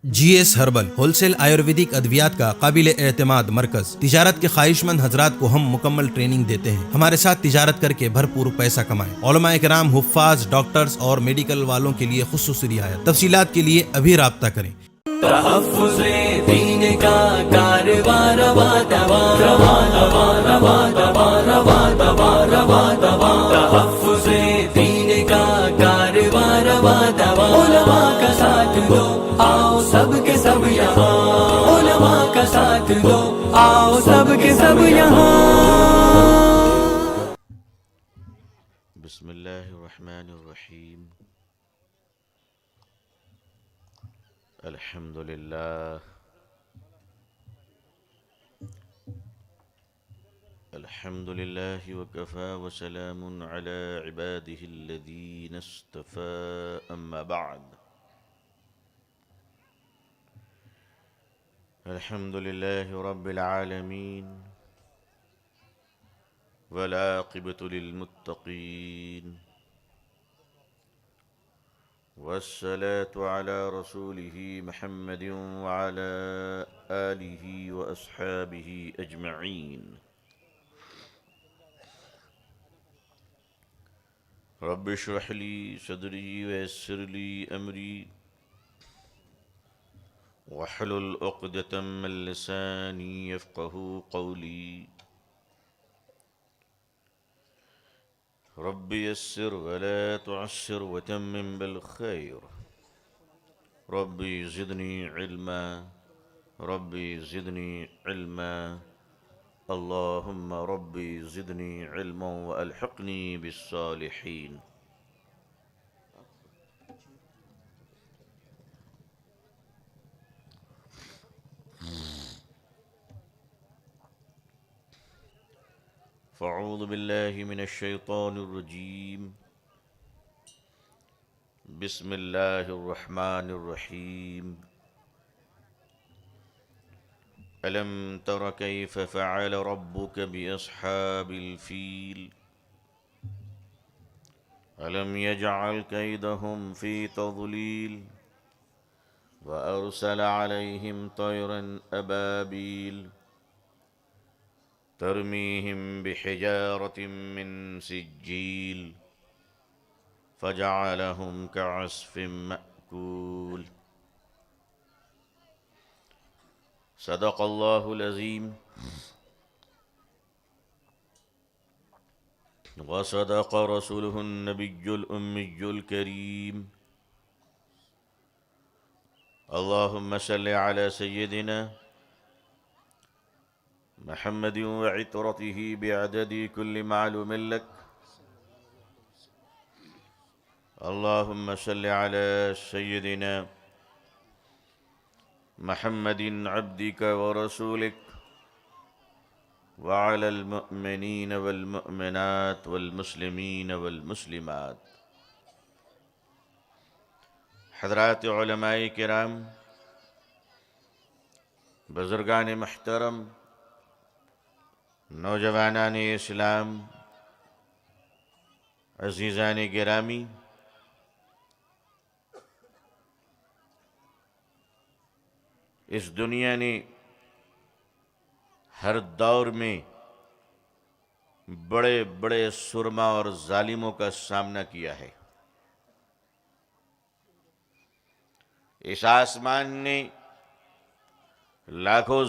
جی S herbal wholesale Ayurvedic ادویات کا قابل اعتماد مرکز تجارت کے خواہش مند حضرات کو ہم مکمل ٹریننگ دیتے ہیں. ہمارے ساتھ تجارت کر کے بھرپور پیسہ کمائیں. علماء کرام، حفاظ، ڈاکٹرز اور میڈیکل والوں کے لیے خصوصی رعایت. تفصیلات کے لیے ابھی رابطہ کریں. تحفظ دین کا کاروبار روا دوا روا دوا روا دوا روا دوا روا دوا تحفظ دین کا کاروبار روا دوا. علماء کا ساتھ دو، آؤ سب کے سب یہاں. علماء کا ساتھ دو، آؤ سب کے سب یہاں. بسم اللہ الرحمن الرحیم. الحمد للہ الحمد للہ وکفى وسلام علی عباده الذین اصطفى. اما بعد، الحمد للہ رب العالمین والعاقبۃ للمتقین والصلاة على رسوله محمد وعلى آله وأصحابه أجمعين. رب اشرح لي صدري ويسر لي أمري واحلل عقدة من لساني يفقهوا قولي. رب يسر ولا تعسر وتمم بالخير. ربي زدني علما ربي زدني علما اللهم ربي زدني علما وألحقني بالصالحين. فأعوذ بالله من الشيطان الرجيم. بسم الله الرحمن الرحيم. ألم تر كيف فعل ربك بأصحاب الفيل؟ ألم يجعل كيدهم في تضليل وأرسل عليهم طيرا أبابيل ترميهم بحجارة من سجيل فجعلهم كعصف مأكول. صدق الله العظيم وصدق رسوله النبي الأمي الكريم. اللهم صل على سيدنا محمد وعطرته بعدد كل معلوم لك. اللهم صل على سيدنا محمد عبدك ورسولك وعلى المؤمنين والمؤمنات والمسلمين والمسلمات. حضرات علماء کرام، بزرگان محترم، نوجوانان اسلام، عزیزان گرامی، اس دنیا نے ہر دور میں بڑے بڑے سرما اور ظالموں کا سامنا کیا ہے. اس آسمان نے لاکھوں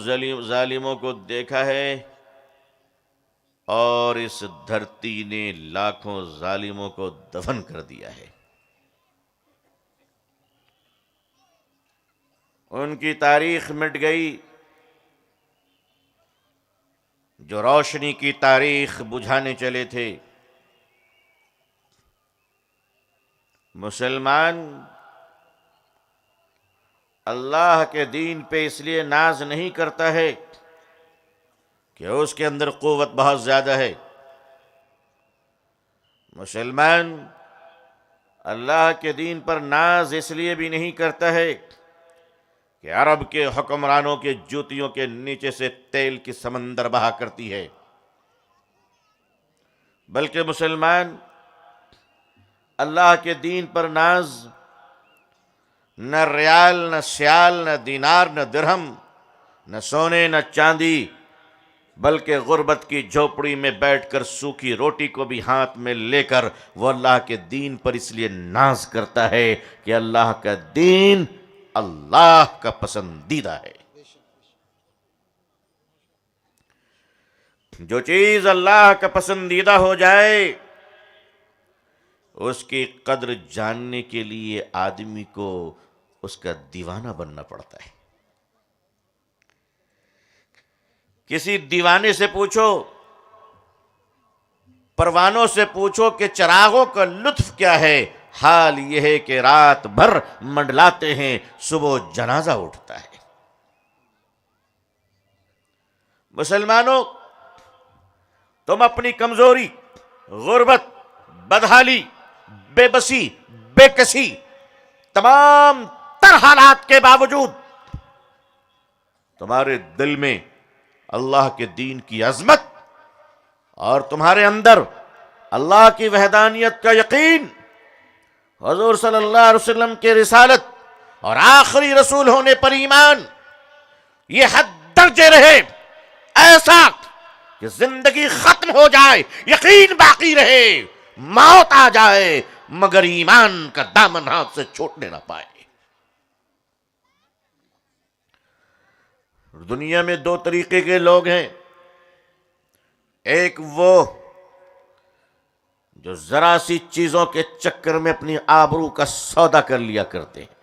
ظالموں کو دیکھا ہے اور اس دھرتی نے لاکھوں ظالموں کو دفن کر دیا ہے. ان کی تاریخ مٹ گئی جو روشنی کی تاریخ بجھانے چلے تھے. مسلمان اللہ کے دین پہ اس لیے ناز نہیں کرتا ہے کہ اس کے اندر قوت بہت زیادہ ہے. مسلمان اللہ کے دین پر ناز اس لیے بھی نہیں کرتا ہے کہ عرب کے حکمرانوں کے جوتیوں کے نیچے سے تیل کی سمندر بہا کرتی ہے، بلکہ مسلمان اللہ کے دین پر ناز نہ ریال، نہ سیال، نہ دینار، نہ درہم، نہ سونے، نہ چاندی، بلکہ غربت کی جھوپڑی میں بیٹھ کر سوکھی روٹی کو بھی ہاتھ میں لے کر وہ اللہ کے دین پر اس لیے ناز کرتا ہے کہ اللہ کا دین اللہ کا پسندیدہ ہے۔ جو چیز اللہ کا پسندیدہ ہو جائے اس کی قدر جاننے کے لیے آدمی کو اس کا دیوانہ بننا پڑتا ہے۔ کسی دیوانے سے پوچھو، پروانوں سے پوچھو کہ چراغوں کا لطف کیا ہے، حال یہ ہے کہ رات بھر منڈلاتے ہیں، صبح جنازہ اٹھتا ہے۔ مسلمانوں، تم اپنی کمزوری، غربت، بدحالی، بے بسی، بے کسی، تمام تر حالات کے باوجود تمہارے دل میں اللہ کے دین کی عظمت اور تمہارے اندر اللہ کی وحدانیت کا یقین، حضور صلی اللہ علیہ وسلم کے رسالت اور آخری رسول ہونے پر ایمان، یہ حد درجے رہے ایسا کہ زندگی ختم ہو جائے یقین باقی رہے، موت آ جائے مگر ایمان کا دامن ہاتھ سے چھوٹنے نہ پائے۔ دنیا میں دو طریقے کے لوگ ہیں، ایک وہ جو ذرا سی چیزوں کے چکر میں اپنی آبرو کا سودا کر لیا کرتے ہیں،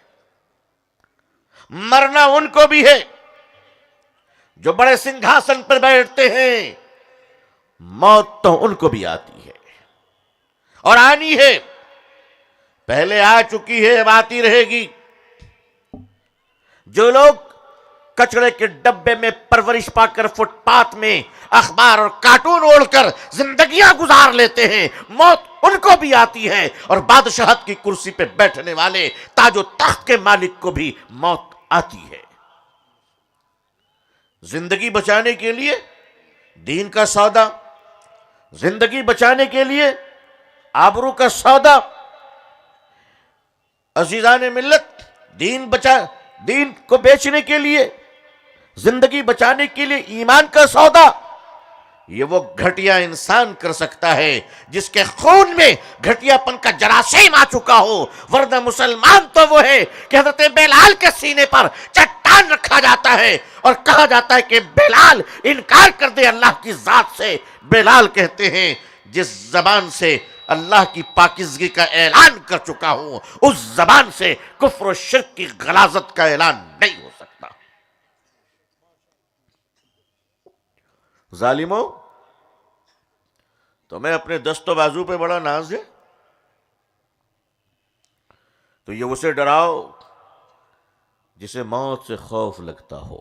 مرنا ان کو بھی ہے جو بڑے سنگھاسن پر بیٹھتے ہیں، موت تو ان کو بھی آتی ہے اور آنی ہے، پہلے آ چکی ہے، اب آتی رہے گی۔ جو لوگ کچڑے کے ڈبے میں پرورش پا کر فٹ پاتھ میں اخبار اور کارٹون اوڑھ کر زندگیاں گزار لیتے ہیں، موت ان کو بھی آتی ہے، اور بادشاہت کی کرسی پہ بیٹھنے والے تاج و تخت کے مالک کو بھی موت آتی ہے۔ زندگی بچانے کے لیے دین کا سودا، زندگی بچانے کے لیے آبرو کا سودا، عزیزان ملت، دین کو بیچنے کے لیے، زندگی بچانے کے لیے ایمان کا سودا، یہ وہ گھٹیا انسان کر سکتا ہے جس کے خون میں گھٹیا پن کا جراثیم آ چکا ہو، ورنہ مسلمان تو وہ ہے کہ حضرت بلال کے سینے پر چٹان رکھا جاتا ہے اور کہا جاتا ہے کہ بلال انکار کر دے اللہ کی ذات سے۔ بلال کہتے ہیں جس زبان سے اللہ کی پاکیزگی کا اعلان کر چکا ہوں، اس زبان سے کفر و شرک کی غلاظت کا اعلان نہیں ہو سکتا۔ ظالموں، تمہیں اپنے دست و بازو پہ بڑا ناز ہے تو یہ اسے ڈراؤ جسے موت سے خوف لگتا ہو۔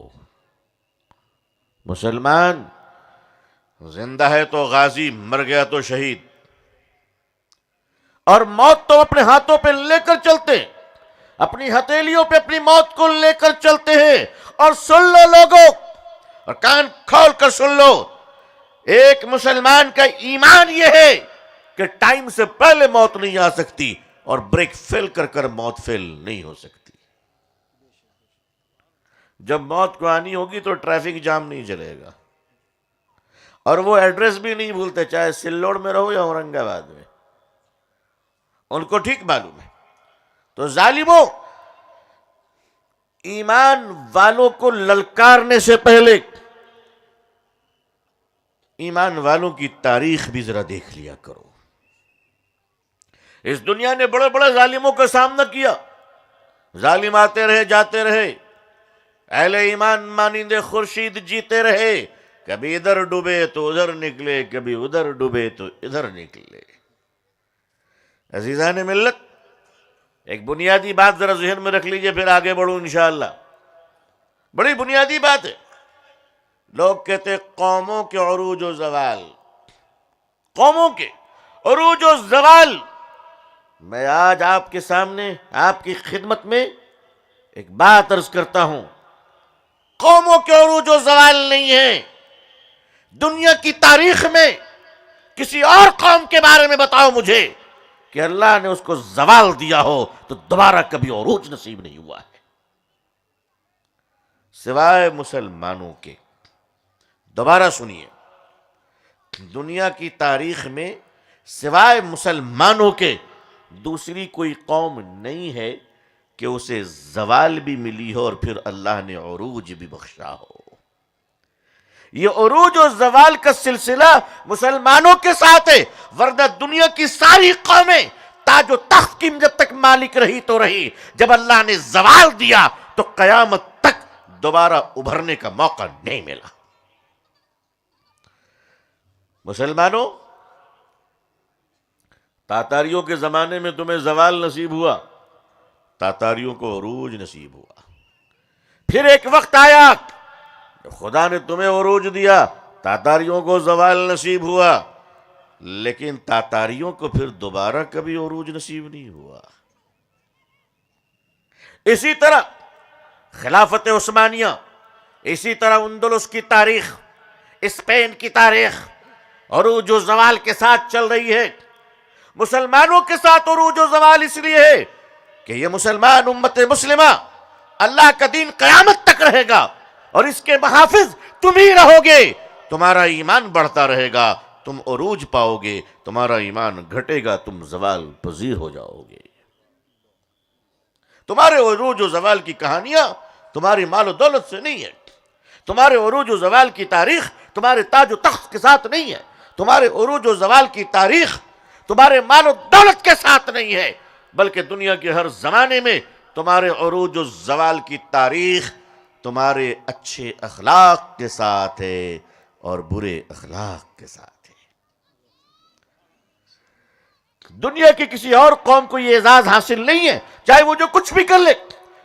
مسلمان زندہ ہے تو غازی، مر گیا تو شہید، اور موت تو اپنے ہاتھوں پہ لے کر چلتے، اپنی ہتھیلیوں پہ اپنی موت کو لے کر چلتے ہیں۔ اور سن لو لوگوں، اور کان کھول کر سن لو، ایک مسلمان کا ایمان یہ ہے کہ ٹائم سے پہلے موت نہیں آ سکتی اور بریک فیل کر کر موت فیل نہیں ہو سکتی۔ جب موت کو آنی ہوگی تو ٹریفک جام نہیں چلے گا، اور وہ ایڈریس بھی نہیں بھولتے، چاہے سلوڑ میں رہو یا اورنگ آباد میں، ان کو ٹھیک معلوم ہے۔ تو ظالموں، ایمان والوں کو للکارنے سے پہلے ایمان والوں کی تاریخ بھی ذرا دیکھ لیا کرو۔ اس دنیا نے بڑے بڑے ظالموں کا سامنا کیا، ظالم آتے رہے جاتے رہے، اہل ایمان مانند خورشید جیتے رہے، کبھی ادھر ڈوبے تو ادھر نکلے، کبھی ادھر ڈوبے تو ادھر نکلے۔ عزیزان ملت، ایک بنیادی بات ذرا ذہن میں رکھ لیجئے، پھر آگے بڑھوں انشاءاللہ۔ بڑی بنیادی بات ہے۔ لوگ کہتے قوموں کے عروج و زوال، قوموں کے عروج و زوال۔ میں آج آپ کے سامنے، آپ کی خدمت میں ایک بات عرض کرتا ہوں، قوموں کے عروج و زوال نہیں ہے۔ دنیا کی تاریخ میں کسی اور قوم کے بارے میں بتاؤ مجھے کہ اللہ نے اس کو زوال دیا ہو تو دوبارہ کبھی عروج نصیب نہیں ہوا ہے، سوائے مسلمانوں کے۔ دوبارہ سنیے، دنیا کی تاریخ میں سوائے مسلمانوں کے دوسری کوئی قوم نہیں ہے کہ اسے زوال بھی ملی ہو اور پھر اللہ نے عروج بھی بخشا ہو۔ یہ عروج و زوال کا سلسلہ مسلمانوں کے ساتھ ہے، ورنہ دنیا کی ساری قومیں تاج و تخت کی جب تک مالک رہی تو رہی، جب اللہ نے زوال دیا تو قیامت تک دوبارہ ابھرنے کا موقع نہیں ملا۔ مسلمانوں، تاتاریوں کے زمانے میں تمہیں زوال نصیب ہوا، تاتاریوں کو عروج نصیب ہوا۔ پھر ایک وقت آیا خدا نے تمہیں عروج دیا، تاتاریوں کو زوال نصیب ہوا، لیکن تاتاریوں کو پھر دوبارہ کبھی عروج نصیب نہیں ہوا۔ اسی طرح خلافت عثمانیہ، اسی طرح اندلس کی تاریخ، اسپین کی تاریخ عروج و زوال کے ساتھ چل رہی ہے۔ مسلمانوں کے ساتھ عروج و زوال اس لیے ہے کہ یہ مسلمان امت مسلمہ، اللہ کا دین قیامت تک رہے گا اور اس کے محافظ تم ہی رہو گے، تمہارا ایمان بڑھتا رہے گا، تم عروج پاؤ گے، تمہارا ایمان گھٹے گا، تم زوال پذیر ہو جاؤ گے۔ تمہارے عروج و زوال کی کہانیاں تمہاری مال و دولت سے نہیں ہے، تمہارے عروج و زوال کی تاریخ تمہارے تاج و تخت کے ساتھ نہیں ہے، تمہارے عروج و زوال کی تاریخ تمہارے مال و دولت کے ساتھ نہیں ہے، بلکہ دنیا کے ہر زمانے میں تمہارے عروج و زوال کی تاریخ تمہارے اچھے اخلاق کے ساتھ ہے اور برے اخلاق کے ساتھ ہے۔ دنیا کی کسی اور قوم کو یہ اعزاز حاصل نہیں ہے، چاہے وہ جو کچھ بھی کر لے،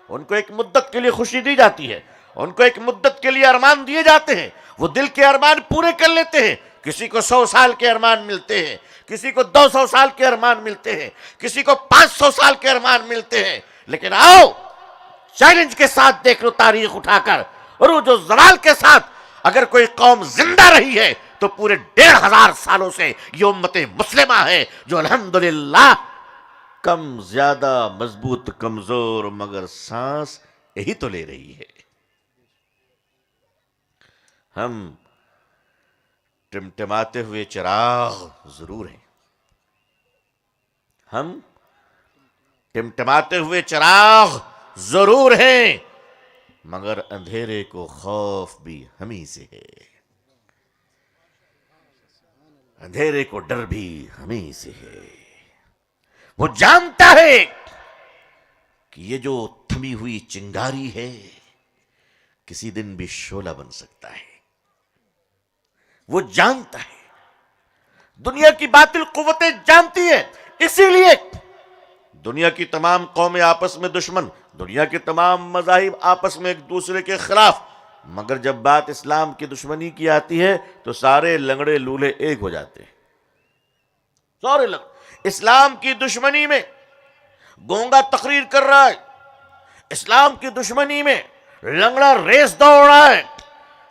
ان کو ایک مدت کے لیے خوشی دی جاتی ہے، ان کو ایک مدت کے لیے ارمان دیے جاتے ہیں، وہ دل کے ارمان پورے کر لیتے ہیں۔ کسی کو 100 سال کے ارمان ملتے ہیں، کسی کو 200 سال کے ارمان ملتے ہیں، کسی کو 500 سال کے ارمان ملتے ہیں، لیکن آؤ چیلنج کے ساتھ دیکھ لو تاریخ اٹھا کر، عروج و زوال کے ساتھ اگر کوئی قوم زندہ رہی ہے تو پورے 1500 سالوں سے یہ امت مسلمہ ہے جو الحمدللہ کم زیادہ مضبوط کمزور مگر سانس یہی تو لے رہی ہے۔ ہم ٹمٹماتے ہوئے چراغ ضرور ہیں، ہم ٹمٹماتے ہوئے چراغ ضرور ہیں، مگر اندھیرے کو خوف بھی ہمیں سے ہے، اندھیرے کو ڈر بھی ہمیں سے ہے۔ وہ جانتا ہے کہ یہ جو تھمی ہوئی چنگاری ہے کسی دن بھی شعلہ بن سکتا ہے، وہ جانتا ہے، دنیا کی باطل قوتیں جانتی ہیں، اسی لیے دنیا کی تمام قومیں آپس میں دشمن، دنیا کے تمام مذاہب آپس میں ایک دوسرے کے خلاف، مگر جب بات اسلام کی دشمنی کی آتی ہے تو سارے لنگڑے لولے ایک ہو جاتے ہیں۔ سارے اسلام کی دشمنی میں گونگا تقریر کر رہا ہے، اسلام کی دشمنی میں لنگڑا ریس دوڑ رہا ہے،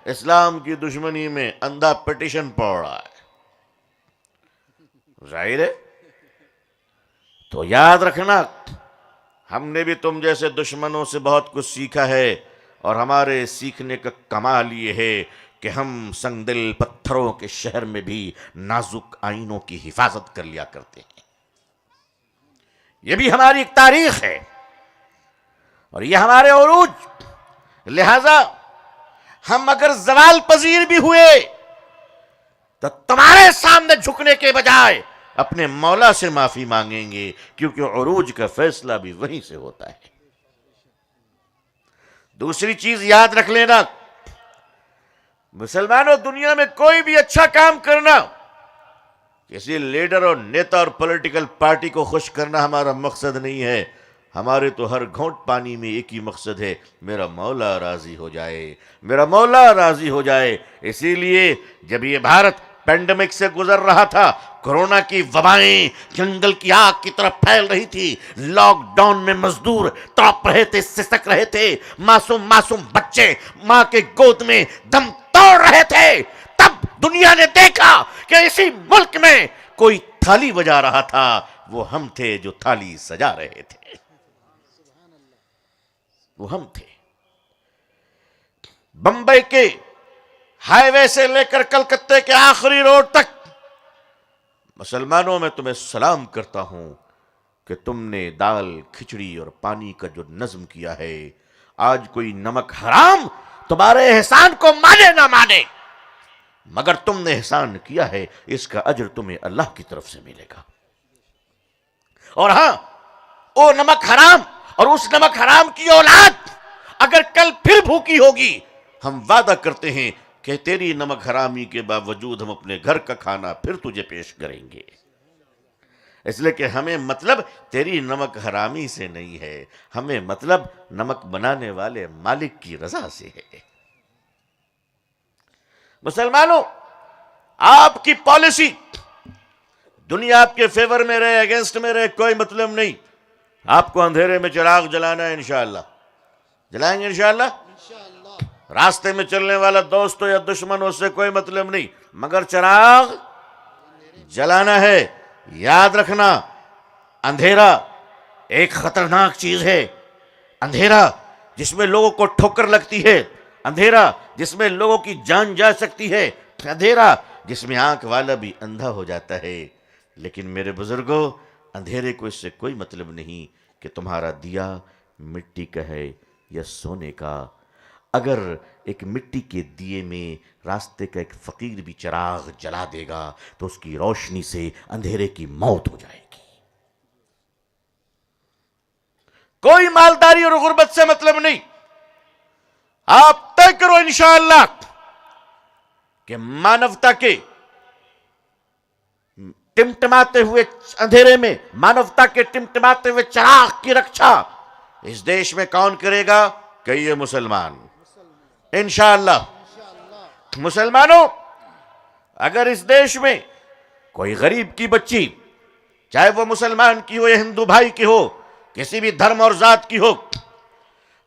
اسلام کی دشمنی میں اندھا پٹیشن پڑھ رہا ہے۔ ظاہر ہے، تو یاد رکھنا ہم نے بھی تم جیسے دشمنوں سے بہت کچھ سیکھا ہے، اور ہمارے سیکھنے کا کمال یہ ہے کہ ہم سنگ دل پتھروں کے شہر میں بھی نازک آئینوں کی حفاظت کر لیا کرتے ہیں۔ یہ بھی ہماری ایک تاریخ ہے اور یہ ہمارے عروج، لہذا ہم اگر زوال پذیر بھی ہوئے تو تمہارے سامنے جھکنے کے بجائے اپنے مولا سے معافی مانگیں گے، کیونکہ عروج کا فیصلہ بھی وہیں سے ہوتا ہے۔ دوسری چیز یاد رکھ لینا، مسلمانوں، دنیا میں کوئی بھی اچھا کام کرنا، کسی لیڈر اور نیتا اور پولیٹیکل پارٹی کو خوش کرنا ہمارا مقصد نہیں ہے، ہمارے تو ہر گھونٹ پانی میں ایک ہی مقصد ہے، میرا مولا راضی ہو جائے، میرا مولا راضی ہو جائے۔ اسی لیے جب یہ بھارت پینڈیمک سے گزر رہا تھا، کورونا کی وبائیں جنگل کی آگ کی طرف پھیل رہی تھی، لاک ڈاؤن میں مزدور تڑپ رہے تھے، سسک رہے تھے، معصوم بچے ماں کے گود میں دم توڑ رہے تھے، تب دنیا نے دیکھا کہ اسی ملک میں کوئی تھالی بجا رہا تھا، وہ ہم تھے جو تھالی سجا رہے تھے، وہ ہم تھے۔ بمبئی کے ہائی وے سے لے کر کلکتے کے آخری روڈ تک مسلمانوں میں تمہیں سلام کرتا ہوں کہ تم نے دال کھچڑی اور پانی کا جو نظم کیا ہے، آج کوئی نمک حرام تمہارے احسان کو مانے نہ مانے، مگر تم نے احسان کیا ہے، اس کا اجر تمہیں اللہ کی طرف سے ملے گا۔ اور ہاں، وہ نمک حرام اور اس نمک حرام کی اولاد اگر کل پھر بھوکی ہوگی، ہم وعدہ کرتے ہیں کہ تیری نمک حرامی کے باوجود ہم اپنے گھر کا کھانا پھر تجھے پیش کریں گے، اس لیے کہ ہمیں مطلب تیری نمک حرامی سے نہیں ہے، ہمیں مطلب نمک بنانے والے مالک کی رضا سے ہے۔ مسلمانوں، آپ کی پالیسی دنیا آپ کے فیور میں رہے، اگینسٹ میں رہے، کوئی مطلب نہیں۔ آپ کو اندھیرے میں چراغ جلانا ہے، انشاءاللہ جلائیں گے، انشاءاللہ۔ راستے میں چلنے والا دوست ہو یا دشمن ہو، اس سے کوئی مطلب نہیں، مگر چراغ جلانا ہے۔ یاد رکھنا، اندھیرا ایک خطرناک چیز ہے، اندھیرا جس میں لوگوں کو ٹھوکر لگتی ہے، اندھیرا جس میں لوگوں کی جان جا سکتی ہے، اندھیرا جس میں آنکھ والا بھی اندھا ہو جاتا ہے۔ لیکن میرے بزرگوں، اندھیرے کو اس سے کوئی مطلب نہیں کہ تمہارا دیا مٹی کا ہے یا سونے کا۔ اگر ایک مٹی کے دیے میں راستے کا ایک فقیر بھی چراغ جلا دے گا تو اس کی روشنی سے اندھیرے کی موت ہو جائے گی۔ کوئی مالداری اور غربت سے مطلب نہیں۔ آپ طے کرو انشاءاللہ کہ مانوتا کے ٹمٹماتے ہوئے اندھیرے میں، مانوتا کے ٹمٹماتے ہوئے چراغ کی رکشا اس دیش میں کون کرے گا؟ کہیے مسلمان، انشاءاللہ۔ مسلمانوں، اگر اس دیش میں کوئی غریب کی بچی، چاہے وہ مسلمان کی ہو یا ہندو بھائی کی ہو، کسی بھی دھرم اور ذات کی ہو،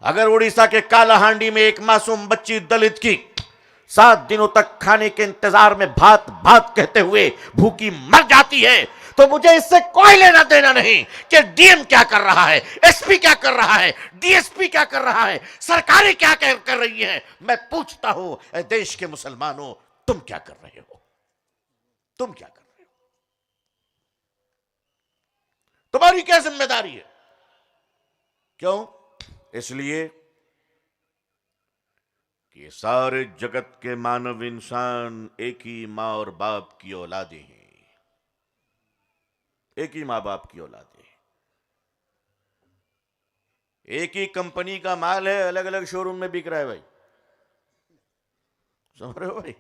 اگر اڑیسہ کے کالا ہانڈی میں ایک معصوم بچی دلت کی 7 دنوں تک کھانے کے انتظار میں بھات بھات کہتے ہوئے بھوکی مر جاتی ہے، تو مجھے اس سے کوئی لینا دینا نہیں کہ ڈی ایم کیا کر رہا ہے، ایس پی کیا کر رہا ہے، ڈی ایس پی کیا کر رہا ہے، سرکاریں کیا کر رہی ہیں۔ میں پوچھتا ہوں، اے دیش کے مسلمانوں، تم کیا کر رہے ہو؟ تم کیا کر رہے ہو؟ تمہاری کیا ذمہ داری ہے؟ کیوں؟ اس لیے کہ یہ سارے جگت کے مانو انسان ایک ہی ماں اور باپ کی اولادیں ہیں، ایک ہی ماں باپ کی اولادیں ہیں، ایک ہی کمپنی کا مال ہے، الگ الگ شو روم میں بک رہا ہے بھائی، سمجھ رہے ہو بھائی؟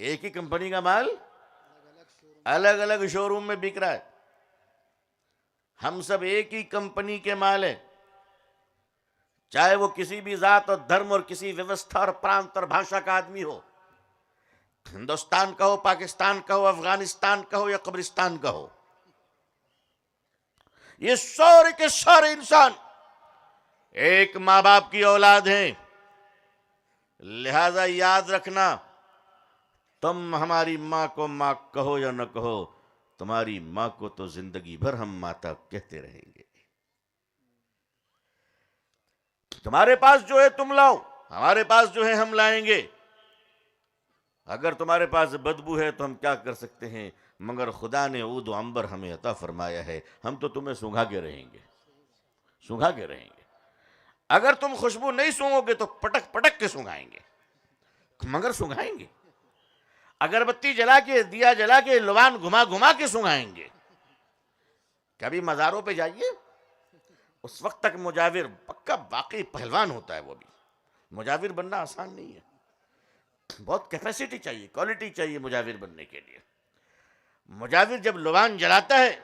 ایک ہی کمپنی کا مال الگ الگ شو روم میں بک رہا ہے۔ ہم سب ایک ہی کمپنی کے مال ہیں، چاہے وہ کسی بھی ذات اور دھرم اور کسی ویوستھا اور پرانت اور بھاشا کا آدمی ہو، ہندوستان کا ہو، پاکستان کا ہو، افغانستان کا ہو یا قبرستان کا ہو، یہ سارے کے سارے انسان ایک ماں باپ کی اولاد ہیں۔ لہذا یاد رکھنا، تم ہماری ماں کو ماں کہو یا نہ کہو، تمہاری ماں کو تو زندگی بھر ہم ماتا کہتے رہیں گے۔ تمہارے پاس جو ہے تم لاؤ، ہمارے پاس جو ہے ہم لائیں گے۔ اگر تمہارے پاس بدبو ہے تو ہم کیا کر سکتے ہیں، مگر خدا نے عود و عنبر ہمیں عطا فرمایا ہے، ہم تو تمہیں سونگھا کے رہیں گے، سونگھا کے رہیں گے۔ اگر تم خوشبو نہیں سونگو گے تو پٹک پٹک کے سونگھائیں گے، مگر سونگھائیں گے۔ اگربتی جلا کے، دیا جلا کے، لوان گھما گھما کے سونگھائیں گے۔ کبھی مزاروں پہ جائیے، اس وقت تک مجاور پکا واقعی پہلوان ہوتا ہے، وہ بھی مجاور بننا آسان نہیں ہے، بہت کیپیسٹی چاہیے، کوالٹی چاہیے مجاور بننے کے لیے۔ مجاور جب لوان جلاتا ہے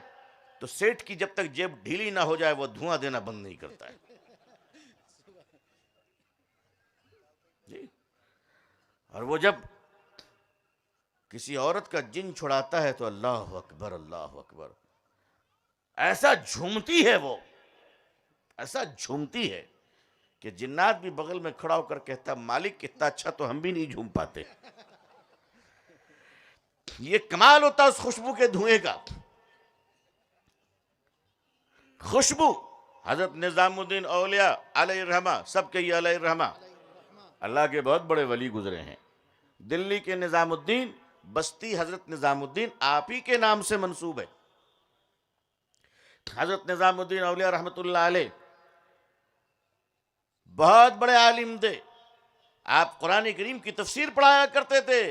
تو سیٹھ کی جب تک جیب ڈھیلی نہ ہو جائے وہ دھواں دینا بند نہیں کرتا ہے جی۔ اور وہ جب کسی عورت کا جن چھڑاتا ہے تو اللہ اکبر، اللہ اکبر، ایسا جھومتی ہے، وہ ایسا جھومتی ہے کہ جنات بھی بغل میں کھڑا ہو کر کہتا مالک کتنا اچھا، تو ہم بھی نہیں جھوم پاتے۔ یہ کمال ہوتا اس خوشبو کے دھوئیں کا۔ خوشبو حضرت نظام الدین اولیاء علیہ الرحمہ، سب کہیے علیہ الرحمہ، اللہ کے بہت بڑے ولی گزرے ہیں۔ دلی کے نظام الدین، بستی حضرت نظام الدین آپ ہی کے نام سے منسوب ہے۔ حضرت نظام الدین اولیاء رحمۃ اللہ علیہ بہت بڑے عالم تھے۔ آپ قرآن کریم کی تفسیر پڑھایا کرتے تھے۔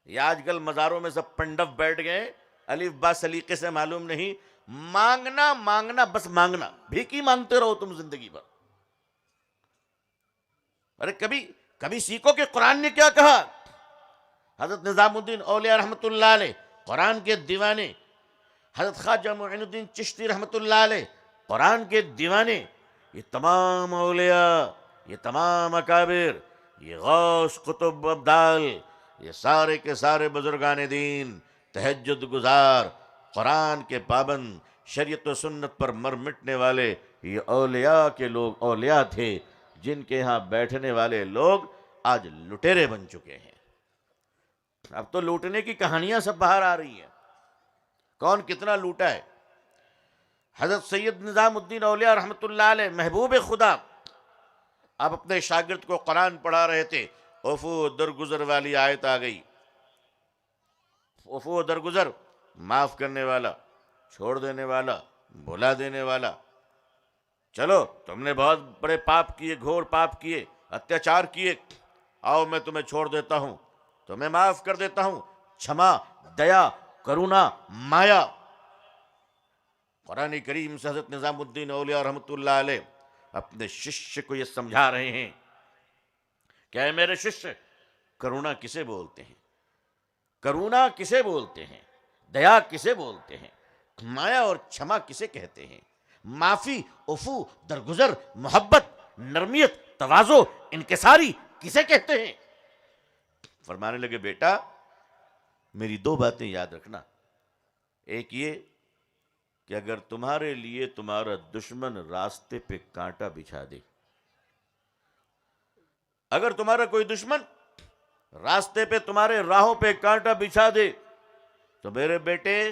یہ آج کل مزاروں میں سب پنڈب بیٹھ گئے، الف با سلیقے سے معلوم نہیں، مانگنا مانگنا بس مانگنا، بھیکی مانگتے رہو تم زندگی بھر۔ ارے کبھی سیکھو کہ قرآن نے کیا کہا۔ حضرت نظام الدین اولیاء رحمۃ اللہ علیہ قرآن کے دیوانے، حضرت خواجہ معین الدین چشتی رحمۃ اللہ علیہ قرآن کے دیوانے، یہ تمام اولیاء، یہ تمام اکابر، یہ غوث قطب ابدال، یہ سارے کے سارے بزرگان دین، تہجد گزار، قرآن کے پابند، شریعت و سنت پر مر مٹنے والے، یہ اولیاء کے لوگ اولیاء تھے، جن کے ہاں بیٹھنے والے لوگ آج لٹیرے بن چکے ہیں۔ اب تو لوٹنے کی کہانیاں سب باہر آ رہی ہیں، کون کتنا لوٹا ہے۔ حضرت سید نظام الدین اولیاء رحمۃ اللہ علیہ محبوب خدا، آپ اپنے شاگرد کو قرآن پڑھا رہے تھے، عفو درگزر والی آیت آ گئی۔ عفو درگزر، معاف کرنے والا، چھوڑ دینے والا، بھلا دینے والا۔ چلو تم نے بہت بڑے پاپ کیے، گھور پاپ کیے، اتیاچار کیے، آؤ میں تمہیں چھوڑ دیتا ہوں، تمہیں معاف کر دیتا ہوں۔ چھما، دیا، کرونا، مایا۔ قرآن کریم سے حضرت نظام الدین اولیاء رحمۃ اللہ علیہ اپنے ششیہ کو یہ سمجھا رہے ہیں کہ اے میرے ششیہ، کرونا کسے بولتے ہیں؟ کرونا کسے بولتے ہیں؟ دیا کسے بولتے ہیں؟ مایا اور چھما کسے کہتے ہیں؟ معافی، عفو، درگزر، محبت، نرمیت، تواضع، انکساری کسے کہتے ہیں؟ فرمانے لگے بیٹا میری دو باتیں یاد رکھنا۔ ایک یہ کہ اگر تمہارے لیے تمہارا دشمن راستے پہ کانٹا بچھا دے، اگر تمہارا کوئی دشمن راستے پہ تمہارے راہوں پہ کانٹا بچھا دے تو میرے بیٹے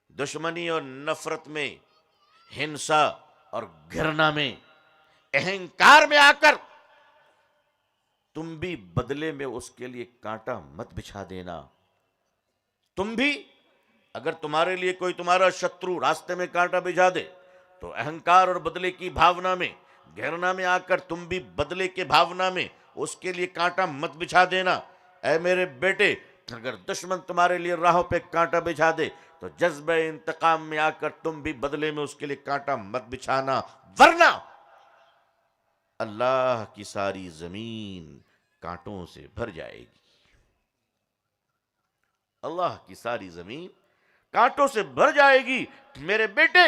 دشمنی اور نفرت میں، ہنسا اور گھرنا میں، اہنکار میں آ کر تم بھی بدلے میں اس کے لیے کانٹا مت بچھا دینا۔ تم بھی اگر تمہارے لیے کوئی تمہارا شترو راستے میں کانٹا بچھا دے تو اہنکار اور بدلے کی بھاونا میں، گھرنا میں آ کر تم بھی بدلے کے بھاونا میں اس کے لیے کانٹا مت بچھا دینا۔ اے میرے بیٹے اگر دشمن تمہارے لیے راہوں پہ کانٹا بچھا دے تو جذبہ انتقام میں آ کر تم بھی بدلے میں اس کے لیے کانٹا مت بچھانا، ورنہ اللہ کی ساری زمین کانٹوں سے بھر جائے گی۔ اللہ کی ساری زمین کانٹوں سے بھر جائے گی۔ میرے بیٹے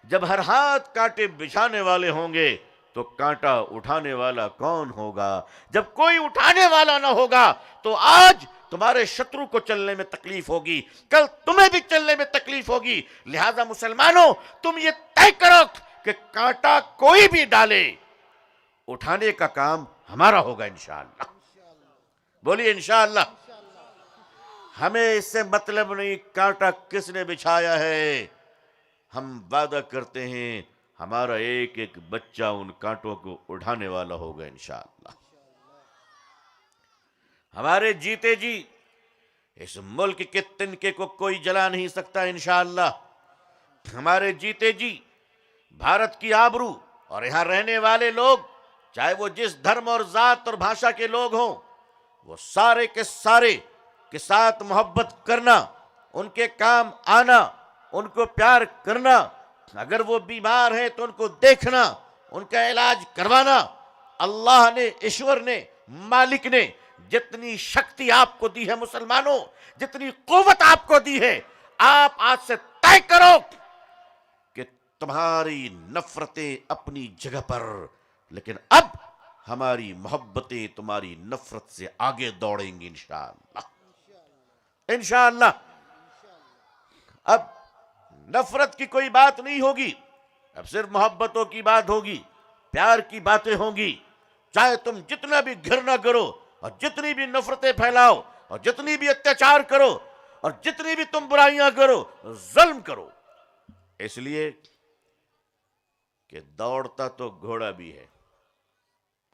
جب ہر ہاتھ کانٹے بچھانے والے ہوں گے تو کانٹا اٹھانے والا کون ہوگا؟ جب کوئی اٹھانے والا نہ ہوگا تو آج تمہارے شترو کو چلنے میں تکلیف ہوگی، کل تمہیں بھی چلنے میں تکلیف ہوگی۔ لہذا مسلمانوں تم یہ طے کرو کہ کانٹا کوئی بھی ڈالے، اٹھانے کا کام ہمارا ہوگا انشاءاللہ۔ بولیے انشاءاللہ۔ ہمیں اس سے مطلب نہیں کانٹا کس نے بچھایا ہے، ہم وعدہ کرتے ہیں ہمارا ایک ایک بچہ ان کانٹوں کو اڑانے والا ہوگا انشاءاللہ۔ ہمارے جیتے جی اس ملک کے تنکے کو کوئی جلا نہیں سکتا انشاءاللہ۔ ہمارے جیتے جی بھارت کی آبرو اور یہاں رہنے والے لوگ، چاہے وہ جس دھرم اور ذات اور بھاشا کے لوگ ہوں، وہ سارے کے سارے کے ساتھ محبت کرنا، ان کے کام آنا، ان کو پیار کرنا، اگر وہ بیمار ہیں تو ان کو دیکھنا، ان کا علاج کروانا۔ اللہ نے، ایشور نے، مالک نے جتنی شکتی آپ کو دی ہے مسلمانوں، جتنی قوت آپ کو دی ہے، آپ آج سے طے کرو کہ تمہاری نفرتیں اپنی جگہ پر، لیکن اب ہماری محبتیں تمہاری نفرت سے آگے دوڑیں گی انشاءاللہ۔ انشاءاللہ اب نفرت کی کوئی بات نہیں ہوگی، اب صرف محبتوں کی بات ہوگی، پیار کی باتیں ہوں گی۔ چاہے تم جتنا بھی گھرنا کرو اور جتنی بھی نفرتیں پھیلاؤ اور جتنی بھی اتیاچار کرو اور جتنی بھی تم برائیاں کرو، ظلم کرو، اس لیے کہ دوڑتا تو گھوڑا بھی ہے.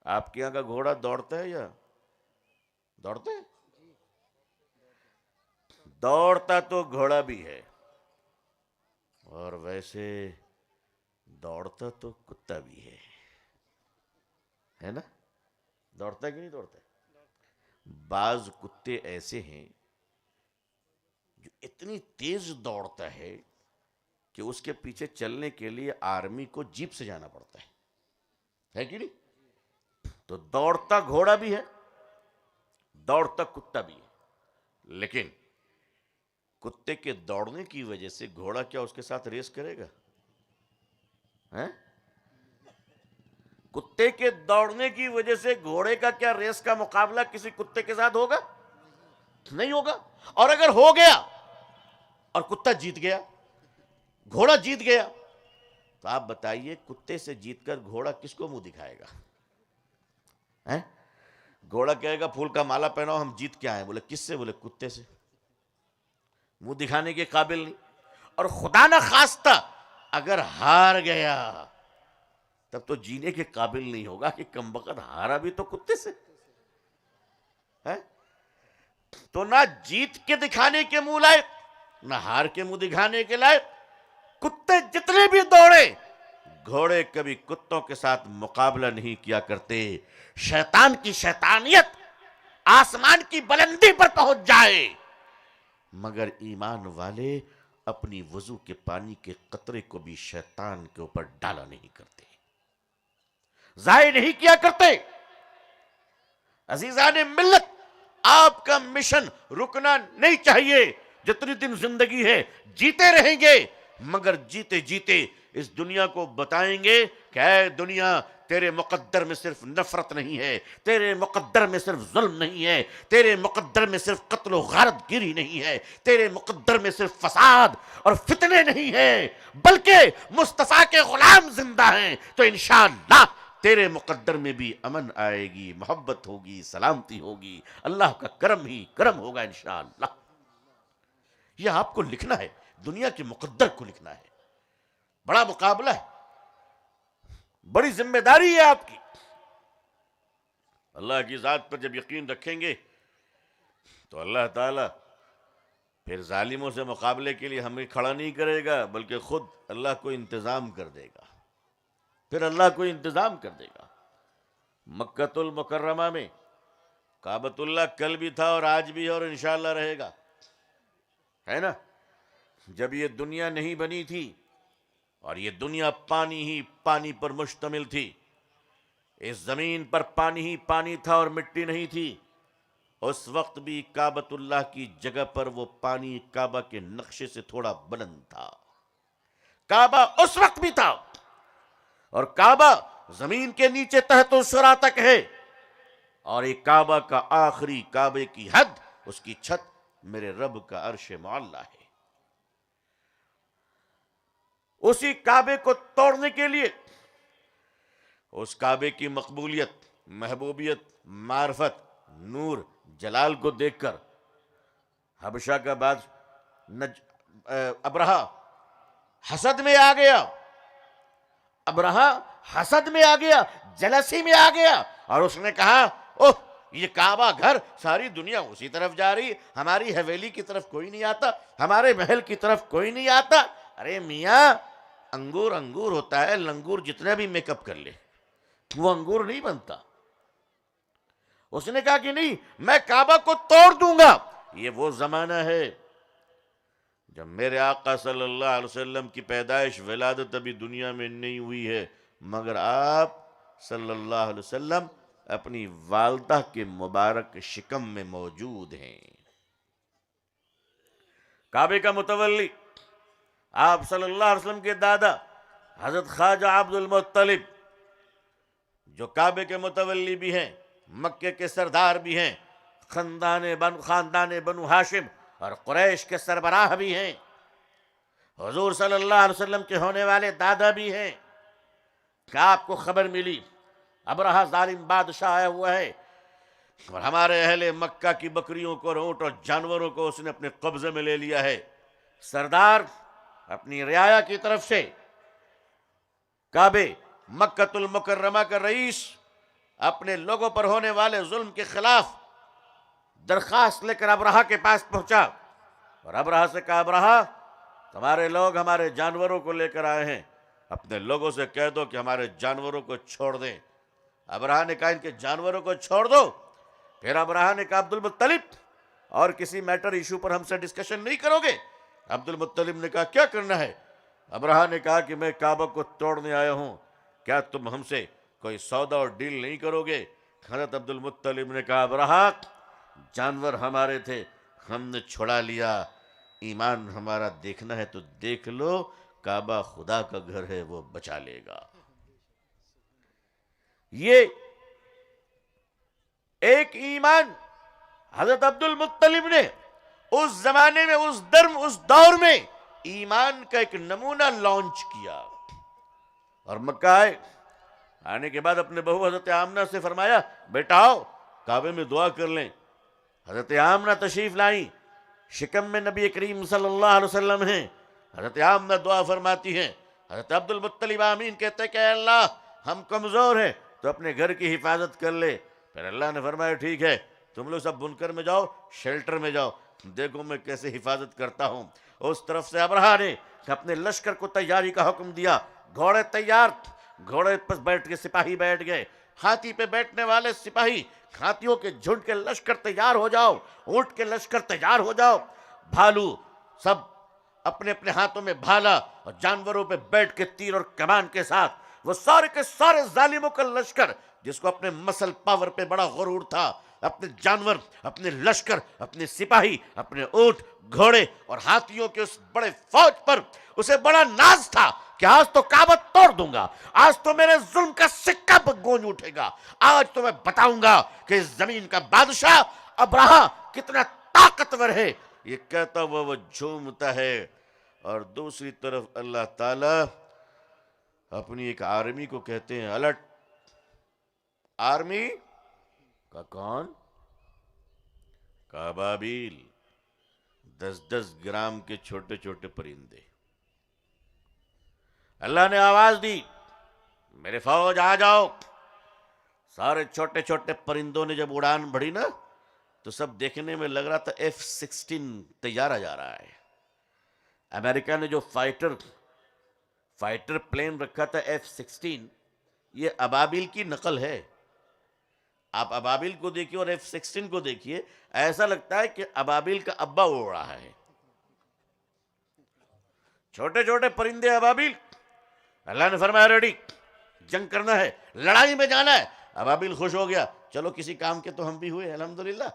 آپ کے یہاں کا گھوڑا دوڑتا ہے یا دوڑتا ہے؟ دوڑتا تو گھوڑا بھی ہے، اور ویسے دوڑتا تو کتا بھی ہے نا؟ دوڑتا ہے کہ نہیں دوڑتا ہے؟ بعض کتے ایسے ہیں جو اتنی تیز دوڑتا ہے کہ اس کے پیچھے چلنے کے لیے آرمی کو جیپ سے جانا پڑتا ہے کہ نہیں؟ تو دوڑتا گھوڑا بھی ہے، دوڑتا کتا بھی ہے. لیکن کتے کے دوڑنے کی وجہ سے گھوڑا کیا اس کے ساتھ ریس کرے گا؟ کتے کے دوڑنے کی وجہ سے گھوڑے کا کیا ریس کا مقابلہ کسی کتے کے ساتھ ہوگا؟ نہیں ہوگا. اور اگر ہو گیا اور کتا جیت گیا، گھوڑا جیت گیا، تو آپ بتائیے کتے سے جیت کر گھوڑا کس کو منہ دکھائے گا؟ گھوڑا کہے گا پھول کا مالا پہناؤ، ہم جیت کے آئے. بولے کس سے؟ بولے کتے سے. منہ دکھانے کے قابل نہیں. اور خدا نہ خواستہ اگر ہار گیا تب تو جینے کے قابل نہیں ہوگا کہ کمبخت ہارا بھی تو کتے سے. تو نہ جیت کے دکھانے کے منہ لائق، نہ ہار کے منہ دکھانے کے لائق. کتے جتنے بھی دوڑے، گھوڑے کبھی کتوں کے ساتھ مقابلہ نہیں کیا کرتے. شیطان کی شیطانیت آسمان کی بلندی پر پہنچ جائے، مگر ایمان والے اپنی وضو کے پانی کے قطرے کو بھی شیطان کے اوپر ڈالا نہیں کرتے، ضائع نہیں کیا کرتے. عزیزان ملت، آپ کا مشن رکنا نہیں چاہیے. جتنی دن زندگی ہے جیتے رہیں گے، مگر جیتے جیتے اس دنیا کو بتائیں گے کہ اے دنیا، تیرے مقدر میں صرف نفرت نہیں ہے، تیرے مقدر میں صرف ظلم نہیں ہے، تیرے مقدر میں صرف قتل و غارت گیری نہیں ہے، تیرے مقدر میں صرف فساد اور فتنے نہیں ہیں، بلکہ مصطفیٰ کے غلام زندہ ہیں. تو انشاءاللہ تیرے مقدر میں بھی امن آئے گی، محبت ہوگی، سلامتی ہوگی، اللہ کا کرم ہی کرم ہوگا انشاءاللہ. یہ آپ کو لکھنا ہے، دنیا کے مقدر کو لکھنا ہے. بڑا مقابلہ ہے، بڑی ذمہ داری ہے آپ کی. اللہ کی ذات پر جب یقین رکھیں گے تو اللہ تعالیٰ پھر ظالموں سے مقابلے کے لیے ہمیں کھڑا نہیں کرے گا، بلکہ خود اللہ کو انتظام کر دے گا. پھر اللہ کو انتظام کر دے گا. مکۃ المکرمہ میں کعبۃ اللہ کل بھی تھا اور آج بھی ہے اور انشاءاللہ رہے گا، ہے نا؟ جب یہ دنیا نہیں بنی تھی اور یہ دنیا پانی ہی پانی پر مشتمل تھی، اس زمین پر پانی ہی پانی تھا اور مٹی نہیں تھی، اس وقت بھی کعبۃ اللہ کی جگہ پر وہ پانی کعبہ کے نقشے سے تھوڑا بلند تھا. کعبہ اس وقت بھی تھا، اور کعبہ زمین کے نیچے تحت الثری تک ہے، اور ایک کعبہ کا آخری کعبے کی حد، اس کی چھت میرے رب کا عرش معلی ہے. اسی کعبے کو توڑنے کے لیے، اس کعبے کی مقبولیت، محبوبیت، معرفت، نور، جلال کو دیکھ کر حبشہ کا ابرہہ حسد میں آ گیا. ابرہہ حسد میں آ گیا، جلسی میں آ گیا، اور اس نے کہا اوہ یہ کعبہ گھر، ساری دنیا اسی طرف جا رہی، ہماری حویلی کی طرف کوئی نہیں آتا، ہمارے محل کی طرف کوئی نہیں آتا. ارے میاں، انگور انگور ہوتا ہے، لنگور جتنا بھی میک اپ کر لے وہ انگور نہیں بنتا. اس نے کہا کہ نہیں، میں کعبہ کو توڑ دوں گا. یہ وہ زمانہ ہے جب میرے آقا صلی اللہ علیہ وسلم کی پیدائش، ولادت ابھی دنیا میں نہیں ہوئی ہے، مگر آپ صلی اللہ علیہ وسلم اپنی والدہ کے مبارک شکم میں موجود ہیں. کعبے کا متولی آپ صلی اللہ علیہ وسلم کے دادا حضرت خواجہ عبد المطلب، جو کعبے کے متولی بھی ہیں، مکے کے سردار بھی ہیں، خاندان بنو ہاشم اور قریش کے سربراہ بھی ہیں، حضور صلی اللہ علیہ وسلم کے ہونے والے دادا بھی ہیں. کہ آپ کو خبر ملی ابرہہ ظالم بادشاہ آیا ہوا ہے اور ہمارے اہل مکہ کی بکریوں کو اور اونٹ اور جانوروں کو اس نے اپنے قبضے میں لے لیا ہے. سردار اپنی رعایا کی طرف سے کعبے مکۃ المکرمہ کا رئیس اپنے لوگوں پر ہونے والے ظلم کے خلاف درخواست لے کر ابرہہ کے پاس پہنچا، اور ابرہہ سے کہا، ابرہہ تمہارے لوگ ہمارے جانوروں کو لے کر آئے ہیں، اپنے لوگوں سے کہہ دو کہ ہمارے جانوروں کو چھوڑ دیں۔ ابرہہ نے کہا ان کے جانوروں کو چھوڑ دو۔ پھر ابرہہ نے کہا عبد المطلب اور کسی میٹر ایشو پر ہم سے ڈسکشن نہیں کرو گے؟ عبد المطلب نے کہا کیا کرنا ہے؟ ابرہہ نے کہا کہ میں کعبہ کو توڑنے آیا ہوں، کیا تم ہم سے کوئی سودا اور ڈیل نہیں کرو گے؟ حضرت عبد المطلب نے کہا ابرہہ جانور ہمارے تھے، ہم نے چھڑا لیا، ایمان ہمارا دیکھنا ہے تو دیکھ لو، کعبہ خدا کا گھر ہے، وہ بچا لے گا۔ یہ ایک ایمان حضرت عبد المطلب نے اس زمانے میں اس دور میں ایمان کا ایک نمونہ لانچ کیا، اور مکہ آنے کے بعد اپنے بہو حضرت آمنہ سے فرمایا بیٹا آؤ کعبے میں دعا کر لیں۔ حضرت آمنہ تشریف لائیں، شکم میں نبی کریم صلی اللہ علیہ وسلم ہیں، حضرت آمنہ دعا فرماتی ہیں، حضرت عبد المطلب آمین کہتے ہیں کہ اے اللہ ہم کمزور ہیں تو اپنے گھر کی حفاظت کر لے۔ پھر اللہ نے فرمایا ٹھیک ہے تم لوگ سب بنکر میں جاؤ، شیلٹر میں جاؤ، دیکھو میں کیسے حفاظت کرتا ہوں۔ اس طرف سے ابرہہ نے اپنے لشکر کو تیاری کا حکم دیا، گھوڑے تیار، گھوڑے پر بیٹھ کے سپاہی بیٹھ گئے، ہاتھی پہ بیٹھنے والے سپاہی، ہاتھیوں کے جھنڈ کے لشکر تیار ہو جاؤ، اونٹ کے لشکر تیار ہو جاؤ، بھالو سب اپنے اپنے ہاتھوں میں بھالا اور جانوروں پہ بیٹھ کے تیر اور کمان کے ساتھ وہ سارے کے سارے ظالموں کا لشکر جس کو اپنے مسل پاور پہ بڑا غرور تھا، اپنے جانور، اپنے لشکر، اپنے سپاہی، اپنے اونٹ، گھوڑے اور ہاتھیوں کے اس بڑے فوج پر اسے بڑا ناز تھا کہ آج تو کعبہ توڑ دوں گا، آج تو میرے ظلم کا سکہ گونج اٹھے گا، آج تو میں بتاؤں گا کہ اس زمین کا بادشاہ ابرہہ کتنا طاقتور ہے۔ یہ کہتا ہوا وہ جھومتا ہے، اور دوسری طرف اللہ تعالیٰ اپنی ایک آرمی کو کہتے ہیں الٹ۔ آرمی کا کون؟ ابابیل، 10-10 گرام کے چھوٹے چھوٹے پرندے۔ اللہ نے آواز دی میرے فوج آ جاؤ۔ سارے چھوٹے چھوٹے پرندوں نے جب اڑان بڑھی نا تو سب دیکھنے میں لگ رہا تھا F-16 طیارہ جا رہا ہے۔ امریکہ نے جو فائٹر پلین رکھا تھا F-16، یہ ابابیل کی نقل ہے۔ آپ ابابیل کو دیکھیے اور F-16 کو دیکھیے، ایسا لگتا ہے کہ ابابیل کا ابا اڑ رہا ہے۔ چھوٹے چھوٹے پرندے ابابیل، اللہ نے فرمایا ریڈی، جنگ کرنا ہے، لڑائی میں جانا ہے۔ ابابیل خوش ہو گیا، چلو کسی کام کے تو ہم بھی ہوئے الحمدللہ۔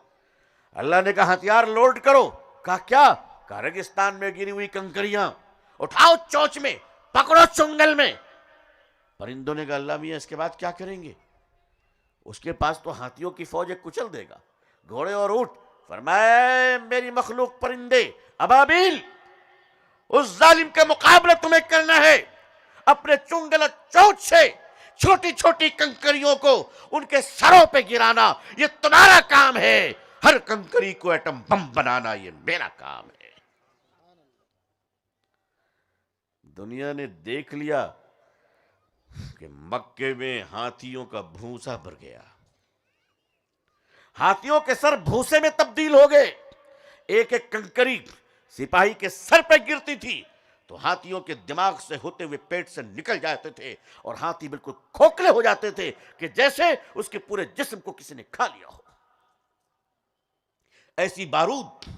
اللہ نے کہا ہتھیار لوڈ کرو، کہا کیا؟ کہا ریگستان میں گری ہوئی کنکریاں اٹھاؤ، چونچ میں پکڑو، چنگل میں۔ پرندوں نے کہا اللہ میاں اس کے بعد کیا کریں گے؟ اس کے پاس تو ہاتھیوں کی فوج ہے، کچل دے گا، گھوڑے اور اونٹ۔ فرمایا میری مخلوق پرندے ابابیل، اس ظالم کے مقابلہ تمہیں کرنا ہے، اپنے چنگل چونچ سے چھوٹی چھوٹی کنکریوں کو ان کے سروں پہ گرانا، یہ تمہارا کام ہے۔ ہر کنکری کو ایٹم بم بنانا یہ میرا کام ہے۔ دنیا نے دیکھ لیا کہ مکے میں ہاتھیوں کا بھوسا بھر گیا، ہاتھیوں کے سر بھوسے میں تبدیل ہو گئے، ایک ایک کنکری سپاہی کے سر پہ گرتی تھی تو ہاتھیوں کے دماغ سے ہوتے ہوئے پیٹ سے نکل جاتے تھے، اور ہاتھی بالکل کھوکھلے ہو جاتے تھے کہ جیسے اس کے پورے جسم کو کسی نے کھا لیا ہو۔ ایسی بارود،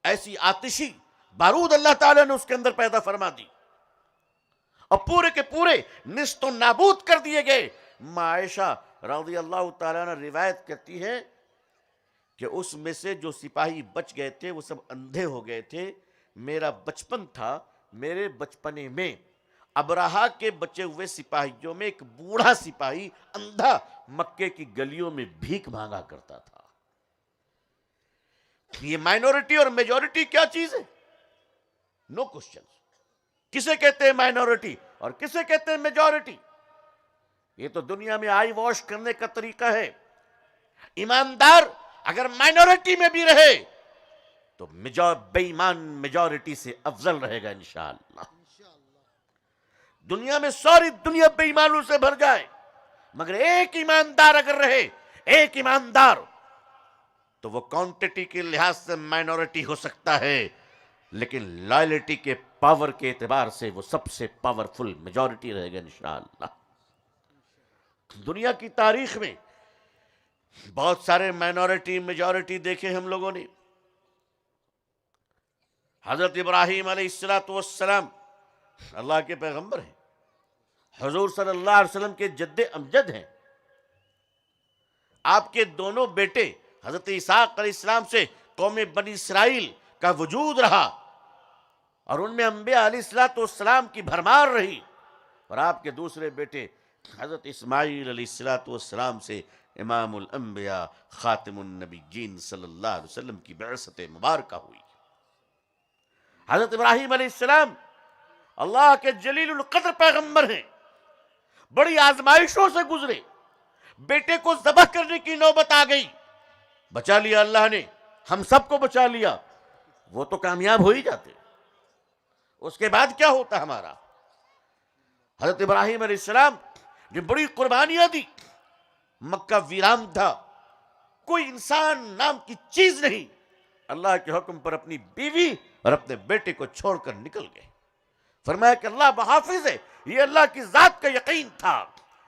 ایسی آتشی بارود اللہ تعالیٰ نے اس کے اندر پیدا فرما دی، اور پورے کے پورے نیست و نابود کر دیے گئے۔ عائشہ رضی اللہ تعالیٰ نے روایت کرتی ہے کہ اس میں سے جو سپاہی بچ گئے تھے وہ سب اندھے ہو گئے تھے۔ میرا بچپن تھا، میرے بچپنے میں ابرہہ کے بچے ہوئے سپاہیوں میں ایک بوڑھا سپاہی اندھا مکے کی گلیوں میں بھیک مانگا کرتا تھا۔ یہ مائنورٹی اور میجورٹی کیا چیز ہے؟ نو کوسچن۔ کسے کہتے ہیں مائنورٹی اور کسے کہتے ہیں میجورٹی؟ یہ تو دنیا میں آئی واش کرنے کا طریقہ ہے۔ ایماندار اگر مائنورٹی میں بھی رہے تو بے ایمان میجورٹی سے افضل رہے گا انشاءاللہ۔ دنیا میں ساری دنیا بے ایمانوں سے بھر جائے، مگر ایک ایماندار اگر رہے، ایک ایماندار، تو وہ کوانٹٹی کے لحاظ سے مائنورٹی ہو سکتا ہے، لیکن لائلٹی کے پاور کے اعتبار سے وہ سب سے پاورفل میجورٹی رہے گا انشاءاللہ۔ دنیا کی تاریخ میں بہت سارے مائنورٹی میجورٹی دیکھے ہم لوگوں نے۔ حضرت ابراہیم علیہ السلام اللہ کے پیغمبر ہیں، حضور صلی اللہ علیہ وسلم کے جد امجد ہیں۔ آپ کے دونوں بیٹے حضرت اسحاق علیہ السلام سے قوم بنی اسرائیل کا وجود رہا، اور ان میں انبیاء علیہ السلام کی بھرمار رہی، اور آپ کے دوسرے بیٹے حضرت اسماعیل علیہ السلام سے امام الانبیاء خاتم النبیین صلی اللہ علیہ وسلم کی بعثت مبارکہ ہوئی۔ حضرت ابراہیم علیہ السلام اللہ کے جلیل القدر پیغمبر ہیں، بڑی آزمائشوں سے گزرے، بیٹے کو ذبح کرنے کی نوبت آ گئی، بچا لیا اللہ نے، ہم سب کو بچا لیا، وہ تو کامیاب ہو ہی جاتے، اس کے بعد کیا ہوتا ہمارا؟ حضرت ابراہیم علیہ السلام نے بڑی قربانیاں دی، مکہ ویران تھا، کوئی انسان نام کی چیز نہیں، اللہ کے حکم پر اپنی بیوی اور اپنے بیٹے کو چھوڑ کر نکل گئے۔ فرمایا کہ اللہ محافظ ہے، یہ اللہ کی ذات کا یقین تھا۔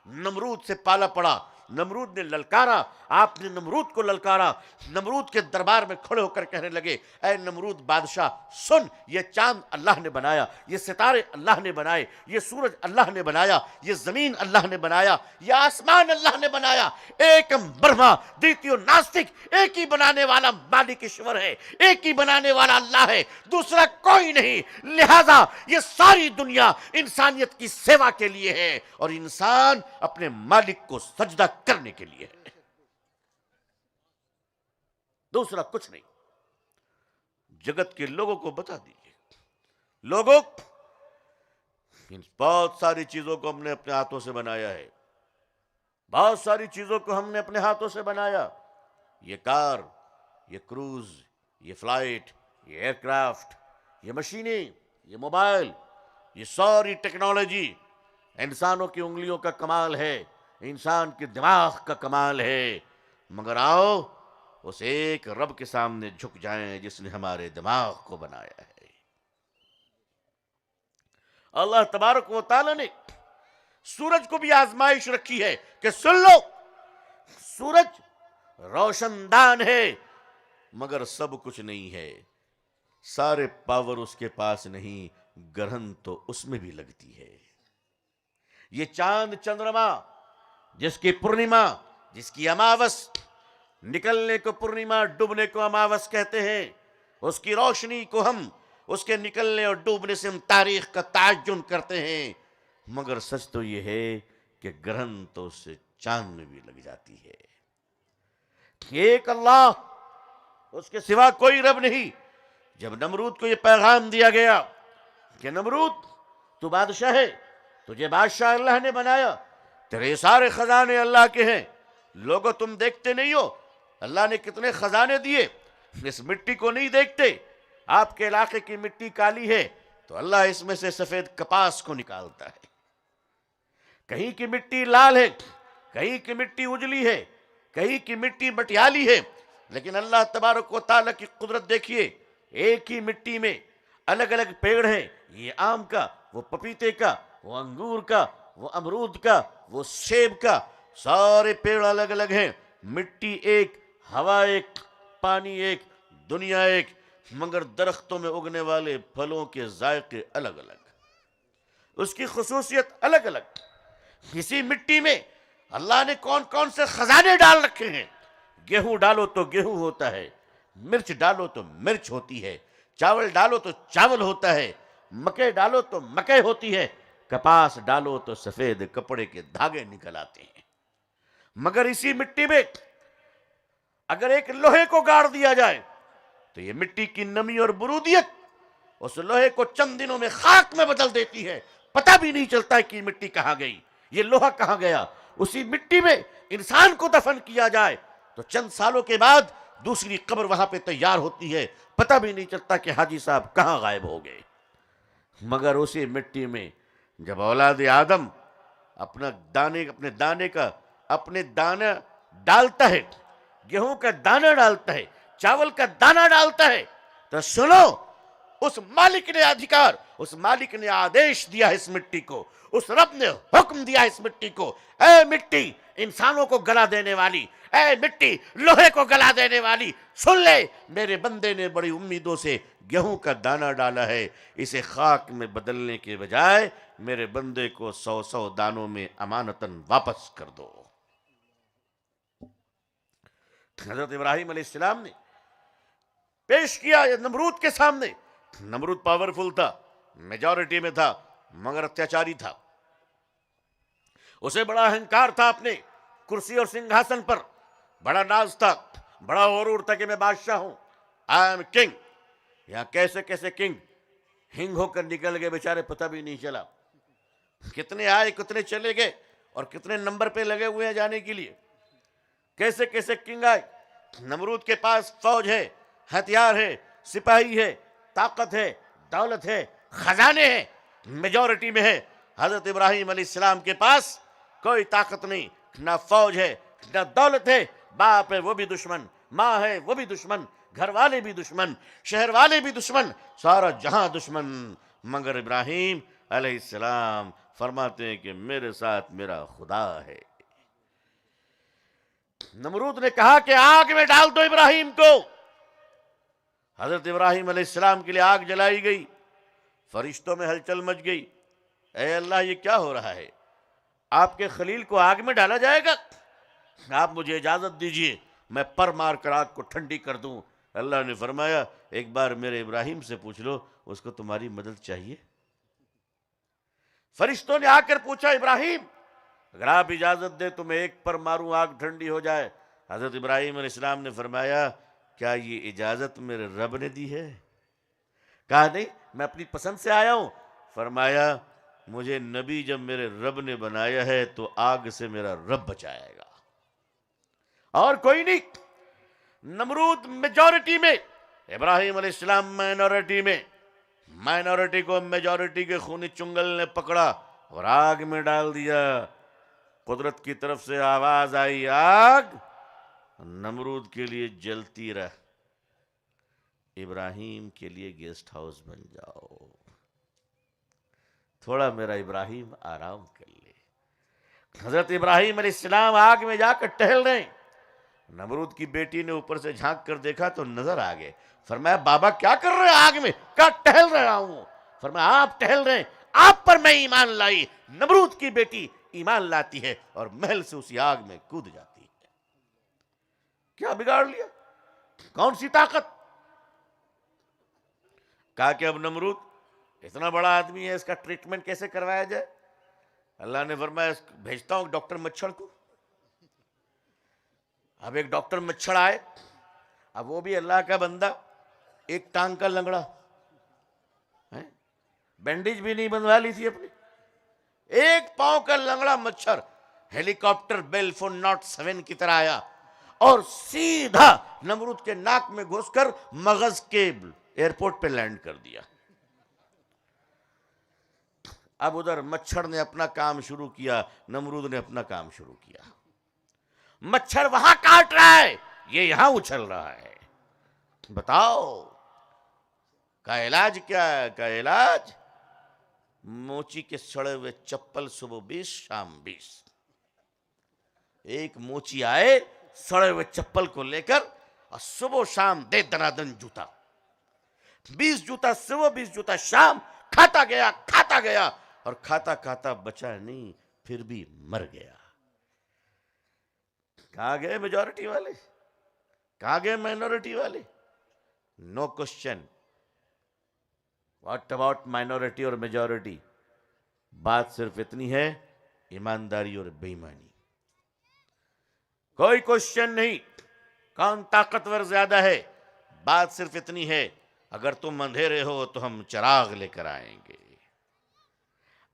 نمرود سے پالا پڑا، نمرود نے للکارا، آپ نے نمرود کو للکارا، نمرود کے دربار میں کھڑے ہو کر کہنے لگے، اے نمرود بادشاہ سن، یہ چاند اللہ نے بنایا، یہ ستارے اللہ نے بنائے، یہ سورج اللہ نے بنایا، یہ زمین اللہ نے بنایا، یہ آسمان اللہ نے بنایا، ایکم برہما دیتیو ناستک، ایک ہی بنانے والا مالک ایشور ہے، ایک ہی بنانے والا اللہ ہے، دوسرا کوئی نہیں، لہذا یہ ساری دنیا انسانیت کی سیوا کے لیے ہے، اور انسان اپنے مالک کو سجدہ کرنے کے لیے ہے، دوسرا کچھ نہیں۔ جگت کے لوگوں کو بتا دیجئے، لوگوں، ان بہت ساری چیزوں کو ہم نے اپنے ہاتھوں سے بنایا ہے، بہت ساری چیزوں کو ہم نے اپنے ہاتھوں سے بنایا، یہ کار، یہ کروز، یہ فلائٹ، یہ ایئر کرافٹ، یہ مشینیں، یہ موبائل، یہ ساری ٹیکنالوجی انسانوں کی انگلیوں کا کمال ہے، انسان کے دماغ کا کمال ہے، مگر آؤ اس ایک رب کے سامنے جھک جائیں جس نے ہمارے دماغ کو بنایا ہے۔ اللہ تبارک و تعالی نے سورج کو بھی آزمائش رکھی ہے کہ سن لو، سورج روشن دان ہے مگر سب کچھ نہیں ہے، سارے پاور اس کے پاس نہیں، گرہن تو اس میں بھی لگتی ہے۔ یہ چاند چندرما جس کی پورنیما، جس کی اماوس، نکلنے کو پورنیما ڈوبنے کو اماوس کہتے ہیں، اس کی روشنی کو ہم، اس کے نکلنے اور ڈوبنے سے ہم تاریخ کا تعین کرتے ہیں، مگر سچ تو یہ ہے کہ گرہن تو اس سے چاند میں بھی لگ جاتی ہے۔ ایک اللہ، اس کے سوا کوئی رب نہیں۔ جب نمرود کو یہ پیغام دیا گیا کہ نمرود تو بادشاہ ہے، تجھے بادشاہ اللہ نے بنایا، تیرے سارے خزانے اللہ کے ہیں، لوگوں تم دیکھتے نہیں ہو اللہ نے کتنے خزانے دیے، اس مٹی کو نہیں دیکھتے، آپ کے علاقے کی مٹی کالی ہے تو اللہ اس میں سے سفید کپاس کو نکالتا ہے، کہیں کی مٹی لال ہے، کہیں کی مٹی اجلی ہے، کہیں کی مٹی مٹیالی ہے، لیکن اللہ تبارک و تعالیٰ کی قدرت دیکھیے، ایک ہی مٹی میں الگ الگ پیڑ ہیں، یہ آم کا، وہ پپیتے کا، وہ انگور کا، وہ امرود کا، وہ سیب کا، سارے پیڑ الگ الگ ہیں، مٹی ایک، ہوا ایک، پانی ایک، دنیا ایک، مگر درختوں میں اگنے والے پھلوں کے ذائقے الگ الگ، اس کی خصوصیت الگ الگ۔ اسی مٹی میں اللہ نے کون کون سے خزانے ڈال رکھے ہیں، گیہوں ڈالو تو گیہوں ہوتا ہے، مرچ ڈالو تو مرچ ہوتی ہے، چاول ڈالو تو چاول ہوتا ہے، مکئی ڈالو تو مکئی ہوتی ہے، کپاس ڈالو تو سفید کپڑے کے دھاگے نکل آتے ہیں۔ مگر اسی مٹی میں اگر ایک لوہے کو گاڑ دیا جائے تو یہ مٹی کی نمی اور برودیت اس لوہے کو چند دنوں میں خاک میں بدل دیتی ہے، پتہ بھی نہیں چلتا کہ یہ مٹی کہاں گئی، یہ لوہا کہاں گیا۔ اسی مٹی میں انسان کو دفن کیا جائے تو چند سالوں کے بعد دوسری قبر وہاں پہ تیار ہوتی ہے، پتہ بھی نہیں چلتا کہ حاجی صاحب کہاں غائب ہو گئے۔ مگر اسی مٹی میں جب اولاد آدم اپنے دانے ڈالتا ہے، گیہوں کا دانہ ڈالتا ہے، چاول کا دانہ ڈالتا ہے، تو سنو، اس مالک نے ادھیکار، اس مالک نے آدیش دیا ہے اس مٹی کو، اس رب نے حکم دیا ہے اس مٹی کو، اے مٹی انسانوں کو گلا دینے والی، اے مٹی لوہے کو گلا دینے والی، سن لے، میرے بندے نے بڑی امیدوں سے گیہوں کا دانہ ڈالا ہے، اسے خاک میں بدلنے کے بجائے میرے بندے کو 100 دانوں میں امانتاً واپس کر دو۔ حضرت ابراہیم علیہ السلام نے پیش کیا نمرود کے سامنے۔ نمرود پاورفل تھا، میجورٹی میں تھا، مگر اتیاچاری تھا، اسے بڑا اہنکار تھا، اپنے کرسی اور سنگھاسن پر بڑا ناز تھا، بڑا غرور تھا کہ میں بادشاہ ہوں، آئی ایم کنگ۔ یہاں کیسے کیسے کنگ ہنگ ہو کر نکل گئے بیچارے، پتہ بھی نہیں چلا، کتنے آئے کتنے چلے گئے اور کتنے نمبر پہ لگے ہوئے ہیں جانے کے لیے، کیسے کیسے کنگ آئے۔ نمرود کے پاس فوج ہے، ہتھیار ہے، سپاہی ہے، طاقت ہے، دولت ہے، خزانے ہیں، میجورٹی میں ہے۔ حضرت ابراہیم علیہ السلام کے پاس کوئی طاقت نہیں، نہ فوج ہے، نہ دولت ہے، باپ ہے وہ بھی دشمن، ماں ہے وہ بھی دشمن، گھر والے بھی دشمن، شہر والے بھی دشمن، سارا جہاں دشمن۔ مگر ابراہیم علیہ السلام فرماتے ہیں کہ میرے ساتھ میرا خدا ہے۔ نمرود نے کہا کہ آگ میں ڈال دو ابراہیم کو۔ حضرت ابراہیم علیہ السلام کے لیے آگ جلائی گئی، فرشتوں میں ہلچل مچ گئی، اے اللہ یہ کیا ہو رہا ہے؟ آپ کے خلیل کو آگ میں ڈالا جائے گا؟ آپ مجھے اجازت دیجئے میں پر مار کر آگ کو ٹھنڈی کر دوں۔ اللہ نے فرمایا ایک بار میرے ابراہیم سے پوچھ لو، اس کو تمہاری مدد چاہیے؟ فرشتوں نے آ کر پوچھا ابراہیم اگر آپ اجازت دیں تو میں ایک پر ماروں آگ ٹھنڈی ہو جائے۔ حضرت ابراہیم علیہ السلام نے فرمایا کیا یہ اجازت میرے رب نے دی ہے؟ کہا نہیں، میں اپنی پسند سے آیا ہوں۔ فرمایا مجھے نبی جب میرے رب نے بنایا ہے تو آگ سے میرا رب بچائے گا، اور کوئی نہیں۔ نمرود میجورٹی میں، ابراہیم علیہ السلام مائنورٹی میں، مائنورٹی کو میجورٹی کے خونی چنگل نے پکڑا اور آگ میں ڈال دیا۔ قدرت کی طرف سے آواز آئی، آگ نمرود کے لیے جلتی رہ، ابراہیم کے لیے گیسٹ ہاؤس بن جاؤ، تھوڑا میرا ابراہیم آرام کر لے۔ حضرت ابراہیم علیہ السلام آگ میں جا کر ٹہل رہے ہیں۔ نمرود کی بیٹی نے اوپر سے جھانک کر دیکھا تو نظر آ گئے۔ فرمایا بابا کیا کر رہے ہیں آگ میں؟ کہا ٹہل رہا ہوں۔ فرمایا آپ ٹہل رہے ہیں، آپ پر میں ایمان لائی۔ نمرود کی بیٹی ایمان لاتی ہے اور محل سے اسی آگ میں کود جاتی ہے۔ کیا بگاڑ لیا؟ کون سی طاقت؟ کہا کہ اب نمرود اتنا بڑا آدمی ہے، اس کا ٹریٹمنٹ کیسے کروایا جائے؟ اللہ نے فرمایا بھیجتا ہوں ڈاکٹر مچھڑ کو۔ اب ایک ڈاکٹر مچھڑ آئے، اب وہ بھی اللہ کا بندہ، ایک ٹانگ کا لنگڑا، بینڈیج بھی نہیں بنوا لی تھی اپنی، ایک پاؤں کا لنگڑا مچھر ہیلی کاپٹر بیل فون ناٹ 7 کی طرح آیا اور سیدھا نمرود کے ناک میں گھس کر مغز کے ایئرپورٹ پہ لینڈ کر دیا۔ اب ادھر مچھر نے اپنا کام شروع کیا، نمرود نے اپنا کام شروع کیا۔ مچھر وہاں کاٹ رہا ہے، یہ یہاں اچھل رہا ہے۔ بتاؤ کا علاج کیا ہے؟ کا علاج موچی کے سڑے ہوئے چپل، صبح 20 شام 20۔ ایک موچی آئے سڑے ہوئے چپل کو لے کر اور صبح شام دے دنادن جوتا، 20 جوتا صبح 20 جوتا شام، کھاتا گیا اور کھاتا کھاتا بچا نہیں، پھر بھی مر گیا۔ کہاں گئے میجورٹی والے؟ کہاں گئے مائنورٹی والے؟ نو کوشچن، واٹ اباؤٹ مائنورٹی اور میجورٹی؟ بات صرف اتنی ہے، ایمانداری اور بے ایمانی، کوئی کوشچن نہیں کون طاقتور زیادہ ہے۔ بات صرف اتنی ہے اگر تم اندھیرے ہو تو ہم چراغ لے کر آئیں گے،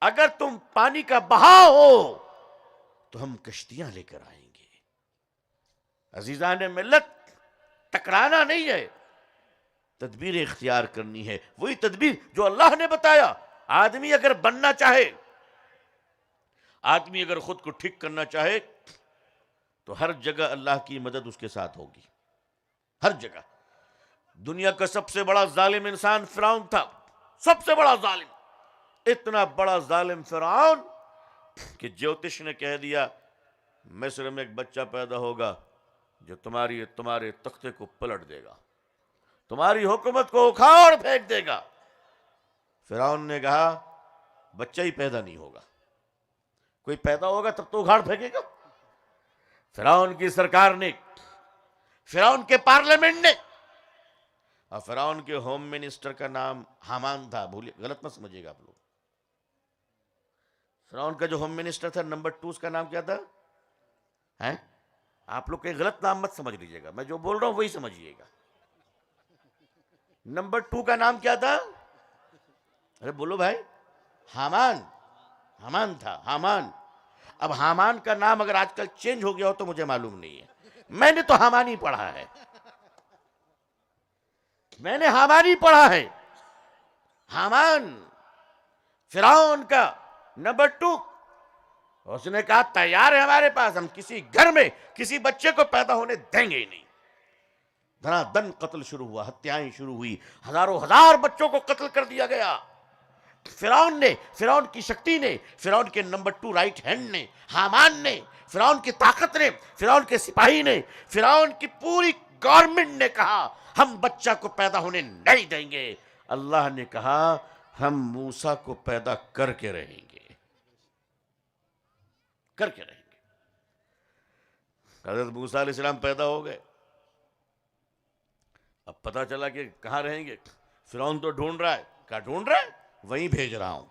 اگر تم پانی کا بہاؤ ہو تو ہم کشتیاں لے کر آئیں گے۔ عزیزان ملت، ٹکرانا نہیں ہے، تدبیر اختیار کرنی ہے، وہی تدبیر جو اللہ نے بتایا۔ آدمی اگر بننا چاہے، آدمی اگر خود کو ٹھیک کرنا چاہے تو ہر جگہ اللہ کی مدد اس کے ساتھ ہوگی، ہر جگہ۔ دنیا کا سب سے بڑا ظالم انسان فرعون تھا، سب سے بڑا ظالم، اتنا بڑا ظالم فرعون کہ جوتش نے کہہ دیا مصر میں ایک بچہ پیدا ہوگا جو تمہارے تختے کو پلٹ دے گا، تمہاری حکومت کو اکھاڑ پھینک دے گا۔ فرعون نے کہا بچہ ہی پیدا نہیں ہوگا، کوئی پیدا ہوگا تب تو اکھاڑ پھینکے گا۔ فرعون کی سرکار نے، فرعون کے پارلیمنٹ نے، اور فرعون کے ہوم منسٹر کا نام حامان تھا، غلط نہ سمجھے گا آپ لوگ۔ فرعون کا جو ہوم منسٹر تھا نمبر 2، اس کا نام کیا تھا؟ آپ لوگ کوئی غلط نام مت سمجھ لیجیے گا، میں جو بول رہا ہوں وہی سمجھیے گا۔ نمبر 2 کا نام کیا تھا؟ ارے بولو بھائی۔ حامان تھا، حامان۔ اب حامان کا نام اگر آج کل چینج ہو گیا ہو تو مجھے معلوم نہیں ہے، میں نے تو حامان ہی پڑھا ہے، میں نے حامان ہی پڑھا ہے۔ حامان فرعون کا نمبر 2، اس نے کہا تیار ہے ہمارے پاس، ہم کسی گھر میں کسی بچے کو پیدا ہونے دیں گے ہی نہیں۔ دھنا دن قتل شروع ہوا، ہتیائیں شروع ہوئی، ہزاروں ہزار بچوں کو قتل کر دیا گیا۔ فرعون نے، فرعون کی شکتی نے، فرعون کے نمبر 2 رائٹ ہینڈ نے، حامان نے، فرعون کی طاقت نے، فرعون کے سپاہی نے، فرعون کی پوری گورنمنٹ نے کہا ہم بچہ کو پیدا ہونے نہیں دیں گے۔ اللہ نے کہا ہم موسیٰ کو پیدا کر کے رہیں گے، کر کے رہیں گے۔ حضرت موسیٰ علیہ السلام پیدا ہو گئے۔ اب پتہ چلا کہ کہاں رہیں گے، فرعون تو ڈھونڈ رہا ہے، کہاں ڈھونڈ رہا ہے؟ وہیں بھیج رہا ہوں،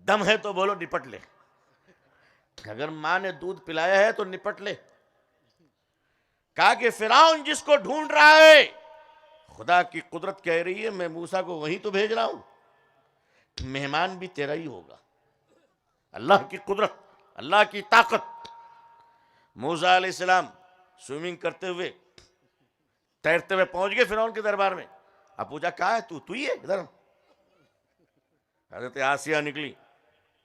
دم ہے تو بولو نپٹ لے، اگر ماں نے دودھ پلایا ہے تو نپٹ لے۔ کہا کہ فرعون جس کو ڈھونڈ رہا ہے، خدا کی قدرت کہہ رہی ہے میں موسیٰ کو وہیں تو بھیج رہا ہوں، مہمان بھی تیرا ہی ہوگا۔ اللہ کی قدرت، اللہ کی طاقت۔ موسیٰ علیہ السلام سوئمنگ کرتے ہوئے، تیرتے ہوئے پہنچ گئے فرعون کے دربار میں۔ اب پوچھا کہاں ہے تو ہی ہے ادھر؟ حضرت آسیہ نکلی،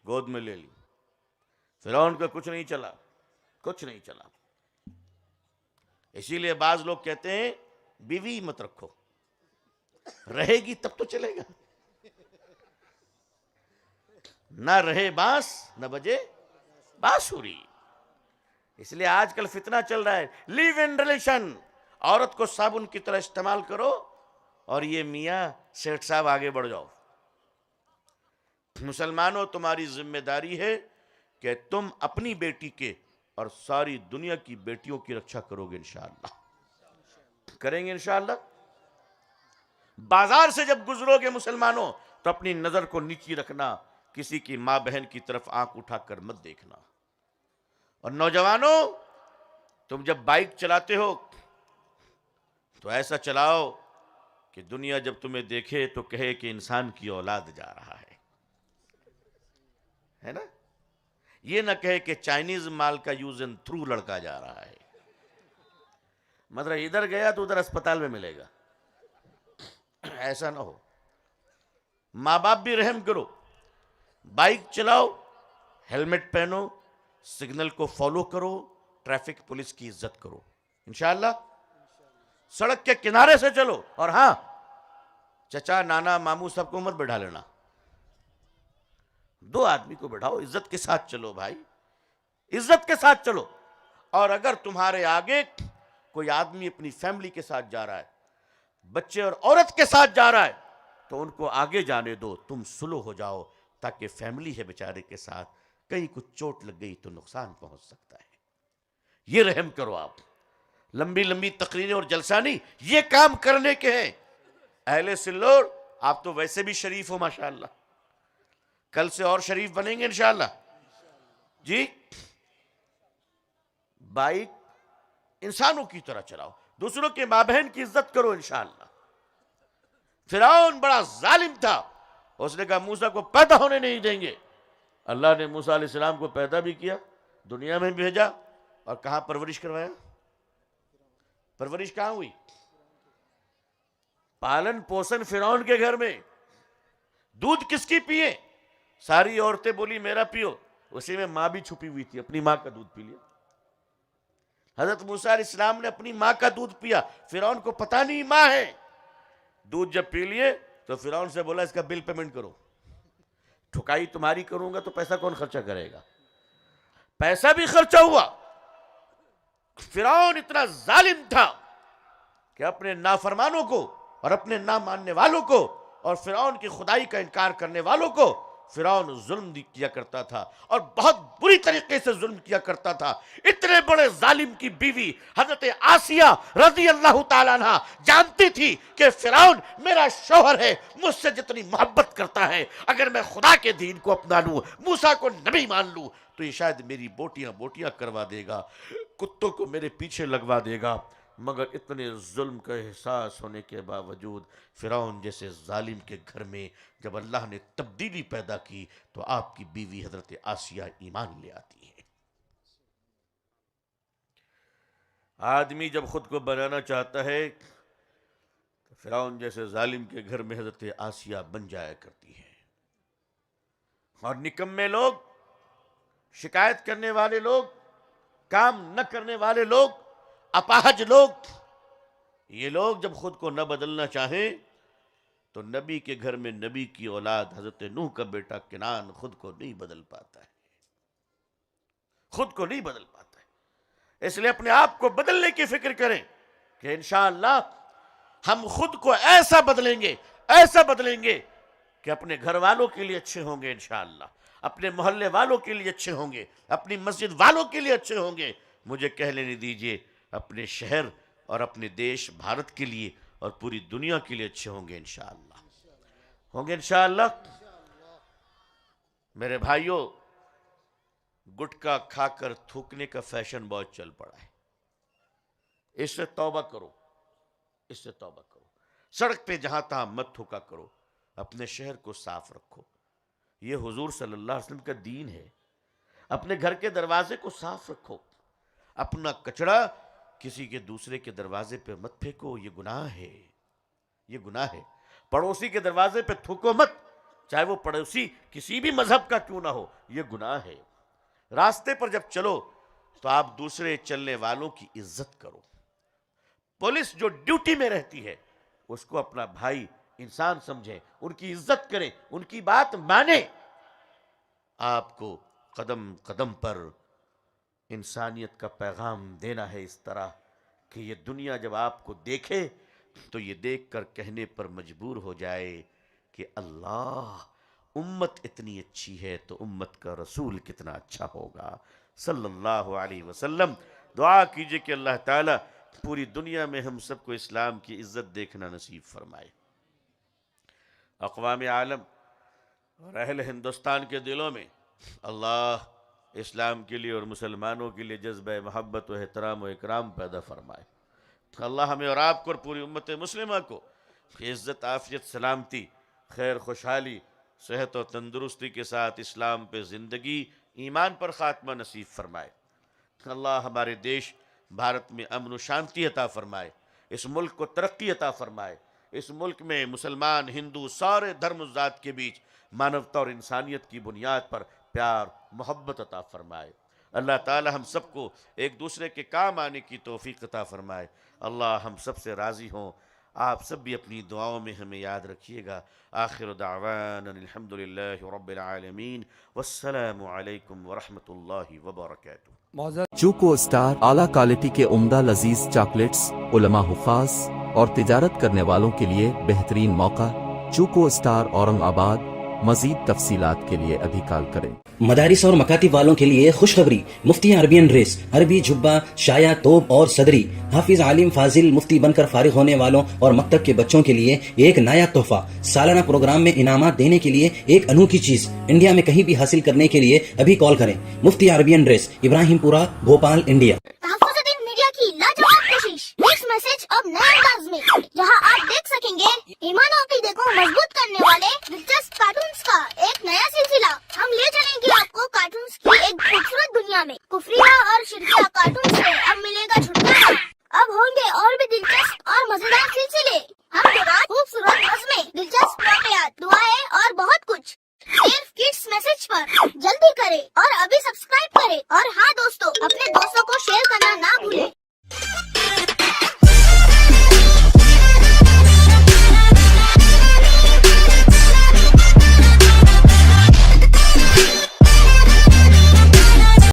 گود میں لے لی۔ فرعون کا کچھ نہیں چلا، کچھ نہیں چلا۔ اسی لیے بعض لوگ کہتے ہیں بیوی مت رکھو، رہے گی تب تو چلے گا، نہ رہے بانس نہ بجے بانسری۔ اس لیے آج کل فتنہ چل رہا ہے، لیو ان ریلیشن، عورت کو صابن کی طرح استعمال کرو اور یہ میاں سیٹھ صاحب آگے بڑھ جاؤ۔ مسلمانوں تمہاری ذمہ داری ہے کہ تم اپنی بیٹی کے اور ساری دنیا کی بیٹیوں کی رکشا کرو گے، انشاءاللہ کریں گے انشاءاللہ۔ بازار سے جب گزرو گے مسلمانوں تو اپنی نظر کو نیچی رکھنا، کسی کی ماں بہن کی طرف آنکھ اٹھا کر مت دیکھنا۔ اور نوجوانوں تم جب بائک چلاتے ہو تو ایسا چلاؤ کہ دنیا جب تمہیں دیکھے تو کہے کہ انسان کی اولاد جا رہا ہے نا؟ یہ نہ کہے کہ چائنیز مال کا یوز اینڈ تھرو لڑکا جا رہا ہے، مطلب ادھر گیا تو ادھر اسپتال میں ملے گا، ایسا نہ ہو۔ ماں باپ بھی رحم کرو، بائک چلاؤ، ہیلمٹ پہنو، سگنل کو فالو کرو، ٹریفک پولیس کی عزت کرو انشاءاللہ۔ سڑک کے کنارے سے چلو، اور ہاں چچا نانا ماموں سب کو مت بٹھا لینا، 2 آدمی کو بٹھاؤ، عزت کے ساتھ چلو بھائی، عزت کے ساتھ چلو۔ اور اگر تمہارے آگے کوئی آدمی اپنی فیملی کے ساتھ جا رہا ہے، بچے اور عورت کے ساتھ جا رہا ہے، تو ان کو آگے جانے دو، تم سلو ہو جاؤ، تاکہ فیملی ہے بیچارے کے ساتھ، کہیں کچھ چوٹ لگ گئی تو نقصان پہنچ سکتا ہے۔ یہ رحم کرو آپ۔ لمبی لمبی تقریریں اور جلسہ نہیں، یہ کام کرنے کے ہیں۔ اہل سلور آپ تو ویسے بھی شریف ہو ماشاءاللہ، کل سے اور شریف بنیں گے انشاءاللہ۔ جی بائک انسانوں کی طرح چلاؤ، دوسروں کے ماں بہن کی عزت کرو انشاءاللہ۔ فرعون بڑا ظالم تھا، اس نے کہا موسیٰ کو پیدا ہونے نہیں دیں گے۔ اللہ نے موسیٰ علیہ السلام کو پیدا بھی کیا، دنیا میں بھیجا، اور کہاں پرورش کروایا؟ پرورش کہاں ہوئی؟ پالن پوشن فرعون کے گھر میں. دودھ کس کی پیے؟ ساری عورتیں بولی میرا پیو، اسی میں ماں بھی چھپی ہوئی تھی، اپنی ماں کا دودھ پی لیا. حضرت موسیٰ علیہ السلام نے اپنی ماں کا دودھ پیا، فرعون کو پتہ نہیں ماں ہے. دودھ جب پی لیے تو فرعون سے بولا اس کا بل پیمنٹ کرو. ٹھکائی تمہاری کروں گا تو پیسہ کون خرچہ کرے گا؟ پیسہ بھی خرچہ ہوا. فرعون اتنا ظالم تھا کہ اپنے نافرمانوں کو اور اپنے نہ ماننے والوں کو اور فرعون کی خدائی کا انکار کرنے والوں کو فرعون ظلم کیا کرتا تھا، اور بہت بری طریقے سے ظلم کیا کرتا تھا. اتنے بڑے ظالم کی بیوی حضرت آسیہ رضی اللہ تعالیٰ عنہ جانتی تھی کہ فرعون میرا شوہر ہے، مجھ سے جتنی محبت کرتا ہے، اگر میں خدا کے دین کو اپنا لوں، موسیٰ کو نبی مان لوں تو یہ شاید میری بوٹیاں کروا دے گا، کتوں کو میرے پیچھے لگوا دے گا. مگر اتنے ظلم کا احساس ہونے کے باوجود فرعون جیسے ظالم کے گھر میں جب اللہ نے تبدیلی پیدا کی تو آپ کی بیوی حضرت آسیہ ایمان لے آتی ہے. آدمی جب خود کو بنانا چاہتا ہے تو فرعون جیسے ظالم کے گھر میں حضرت آسیہ بن جایا کرتی ہے. اور نکمے لوگ، شکایت کرنے والے لوگ، کام نہ کرنے والے لوگ، اپاہج لوگ، یہ لوگ جب خود کو نہ بدلنا چاہیں تو نبی کے گھر میں نبی کی اولاد حضرت نوح کا بیٹا کنعان خود کو نہیں بدل پاتا ہے، خود کو نہیں بدل پاتا ہے. اس لیے اپنے آپ کو بدلنے کی فکر کریں کہ انشاءاللہ ہم خود کو ایسا بدلیں گے کہ اپنے گھر والوں کے لیے اچھے ہوں گے، انشاءاللہ اپنے محلے والوں کے لیے اچھے ہوں گے، اپنی مسجد والوں کے لیے اچھے ہوں گے. مجھے کہہ لینے دیجئے اپنے شہر اور اپنے دیش بھارت کے لیے اور پوری دنیا کے لیے اچھے ہوں گے انشاءاللہ. میرے بھائیوں، گٹکا کھا کر تھوکنے کا فیشن بہت چل پڑا ہے. اس سے توبہ کرو. سڑک پہ جہاں تہاں مت تھوکا کرو. اپنے شہر کو صاف رکھو. یہ حضور صلی اللہ علیہ وسلم کا دین ہے. اپنے گھر کے دروازے کو صاف رکھو. اپنا کچڑا کسی کے دوسرے کے دروازے پہ مت پھینکو، یہ گناہ ہے. پڑوسی کے دروازے پہ تھوکو مت، چاہے وہ پڑوسی کسی بھی مذہب کا کیوں نہ ہو، یہ گناہ ہے. راستے پر جب چلو تو آپ دوسرے چلنے والوں کی عزت کرو. پولیس جو ڈیوٹی میں رہتی ہے اس کو اپنا بھائی انسان سمجھیں، ان کی عزت کریں، ان کی بات مانیں. آپ کو قدم قدم پر انسانیت کا پیغام دینا ہے، اس طرح کہ یہ دنیا جب آپ کو دیکھے تو یہ دیکھ کر کہنے پر مجبور ہو جائے کہ اللہ، امت اتنی اچھی ہے تو امت کا رسول کتنا اچھا ہوگا صلی اللہ علیہ وسلم. دعا کیجئے کہ اللہ تعالیٰ پوری دنیا میں ہم سب کو اسلام کی عزت دیکھنا نصیب فرمائے. اقوام عالم اور اہل ہندوستان کے دلوں میں اللہ اسلام کے لیے اور مسلمانوں کے لیے جذبہ محبت و احترام و اکرام پیدا فرمائے. اللہ ہمیں اور آپ کو اور پوری امت مسلمہ کو عزت، عافیت، سلامتی، خیر، خوشحالی، صحت و تندرستی کے ساتھ اسلام پہ زندگی، ایمان پر خاتمہ نصیب فرمائے. اللہ ہمارے دیش بھارت میں امن و شانتی عطا فرمائے. اس ملک کو ترقی عطا فرمائے. اس ملک میں مسلمان، ہندو، سارے دھرم و ذات کے بیچ مانوتا اور انسانیت کی بنیاد پر پیار، محبت عطا فرمائے. اللہ تعالی ہم سب کو ایک دوسرے کے کام آنے کی توفیق عطا فرمائے. اللہ ہم سب سے راضی ہوں. آپ سب بھی اپنی دعاؤں میں ہمیں یاد رکھیے گا. آخر دعوانا الحمدللہ رب العالمین والسلام علیکم ورحمۃ اللہ وبرکاتہ. چوکو اسٹار اعلیٰ کوالٹی کے عمدہ لذیذ چاکلیٹس علماء، حفاظ اور تجارت کرنے والوں کے لیے بہترین موقع. چوکو اسٹار اورنگ آباد. مزید تفصیلات کے لیے ابھی کال کریں. مدارس اور مکاتب والوں کے لیے خوشخبری. مفتی عربین ڈریس، عربی جبہ، شایا، توب اور صدری. حافظ عالم فاضل مفتی بن کر فارغ ہونے والوں اور مکتب کے بچوں کے لیے ایک نیا تحفہ. سالانہ پروگرام میں انعامات دینے کے لیے ایک انوکھی چیز. انڈیا میں کہیں بھی حاصل کرنے کے لیے ابھی کال کریں. مفتی عربین ڈریس، ابراہیم پورہ، بھوپال، انڈیا. میڈیا کی لاجواب کوشش. نیکسٹ میسج اب نئے انداز میں، جہاں آپ دیکھ سکیں گے ایمان و عقیدے کو مضبوط کرنے والے دلچسپ کارٹونز کا ایک نیا سلسلہ. ہم لے چلیں گے آپ کو کارٹونز کی ایک خوبصورت دنیا میں. کفریہ اور شرکیہ کارٹونز سے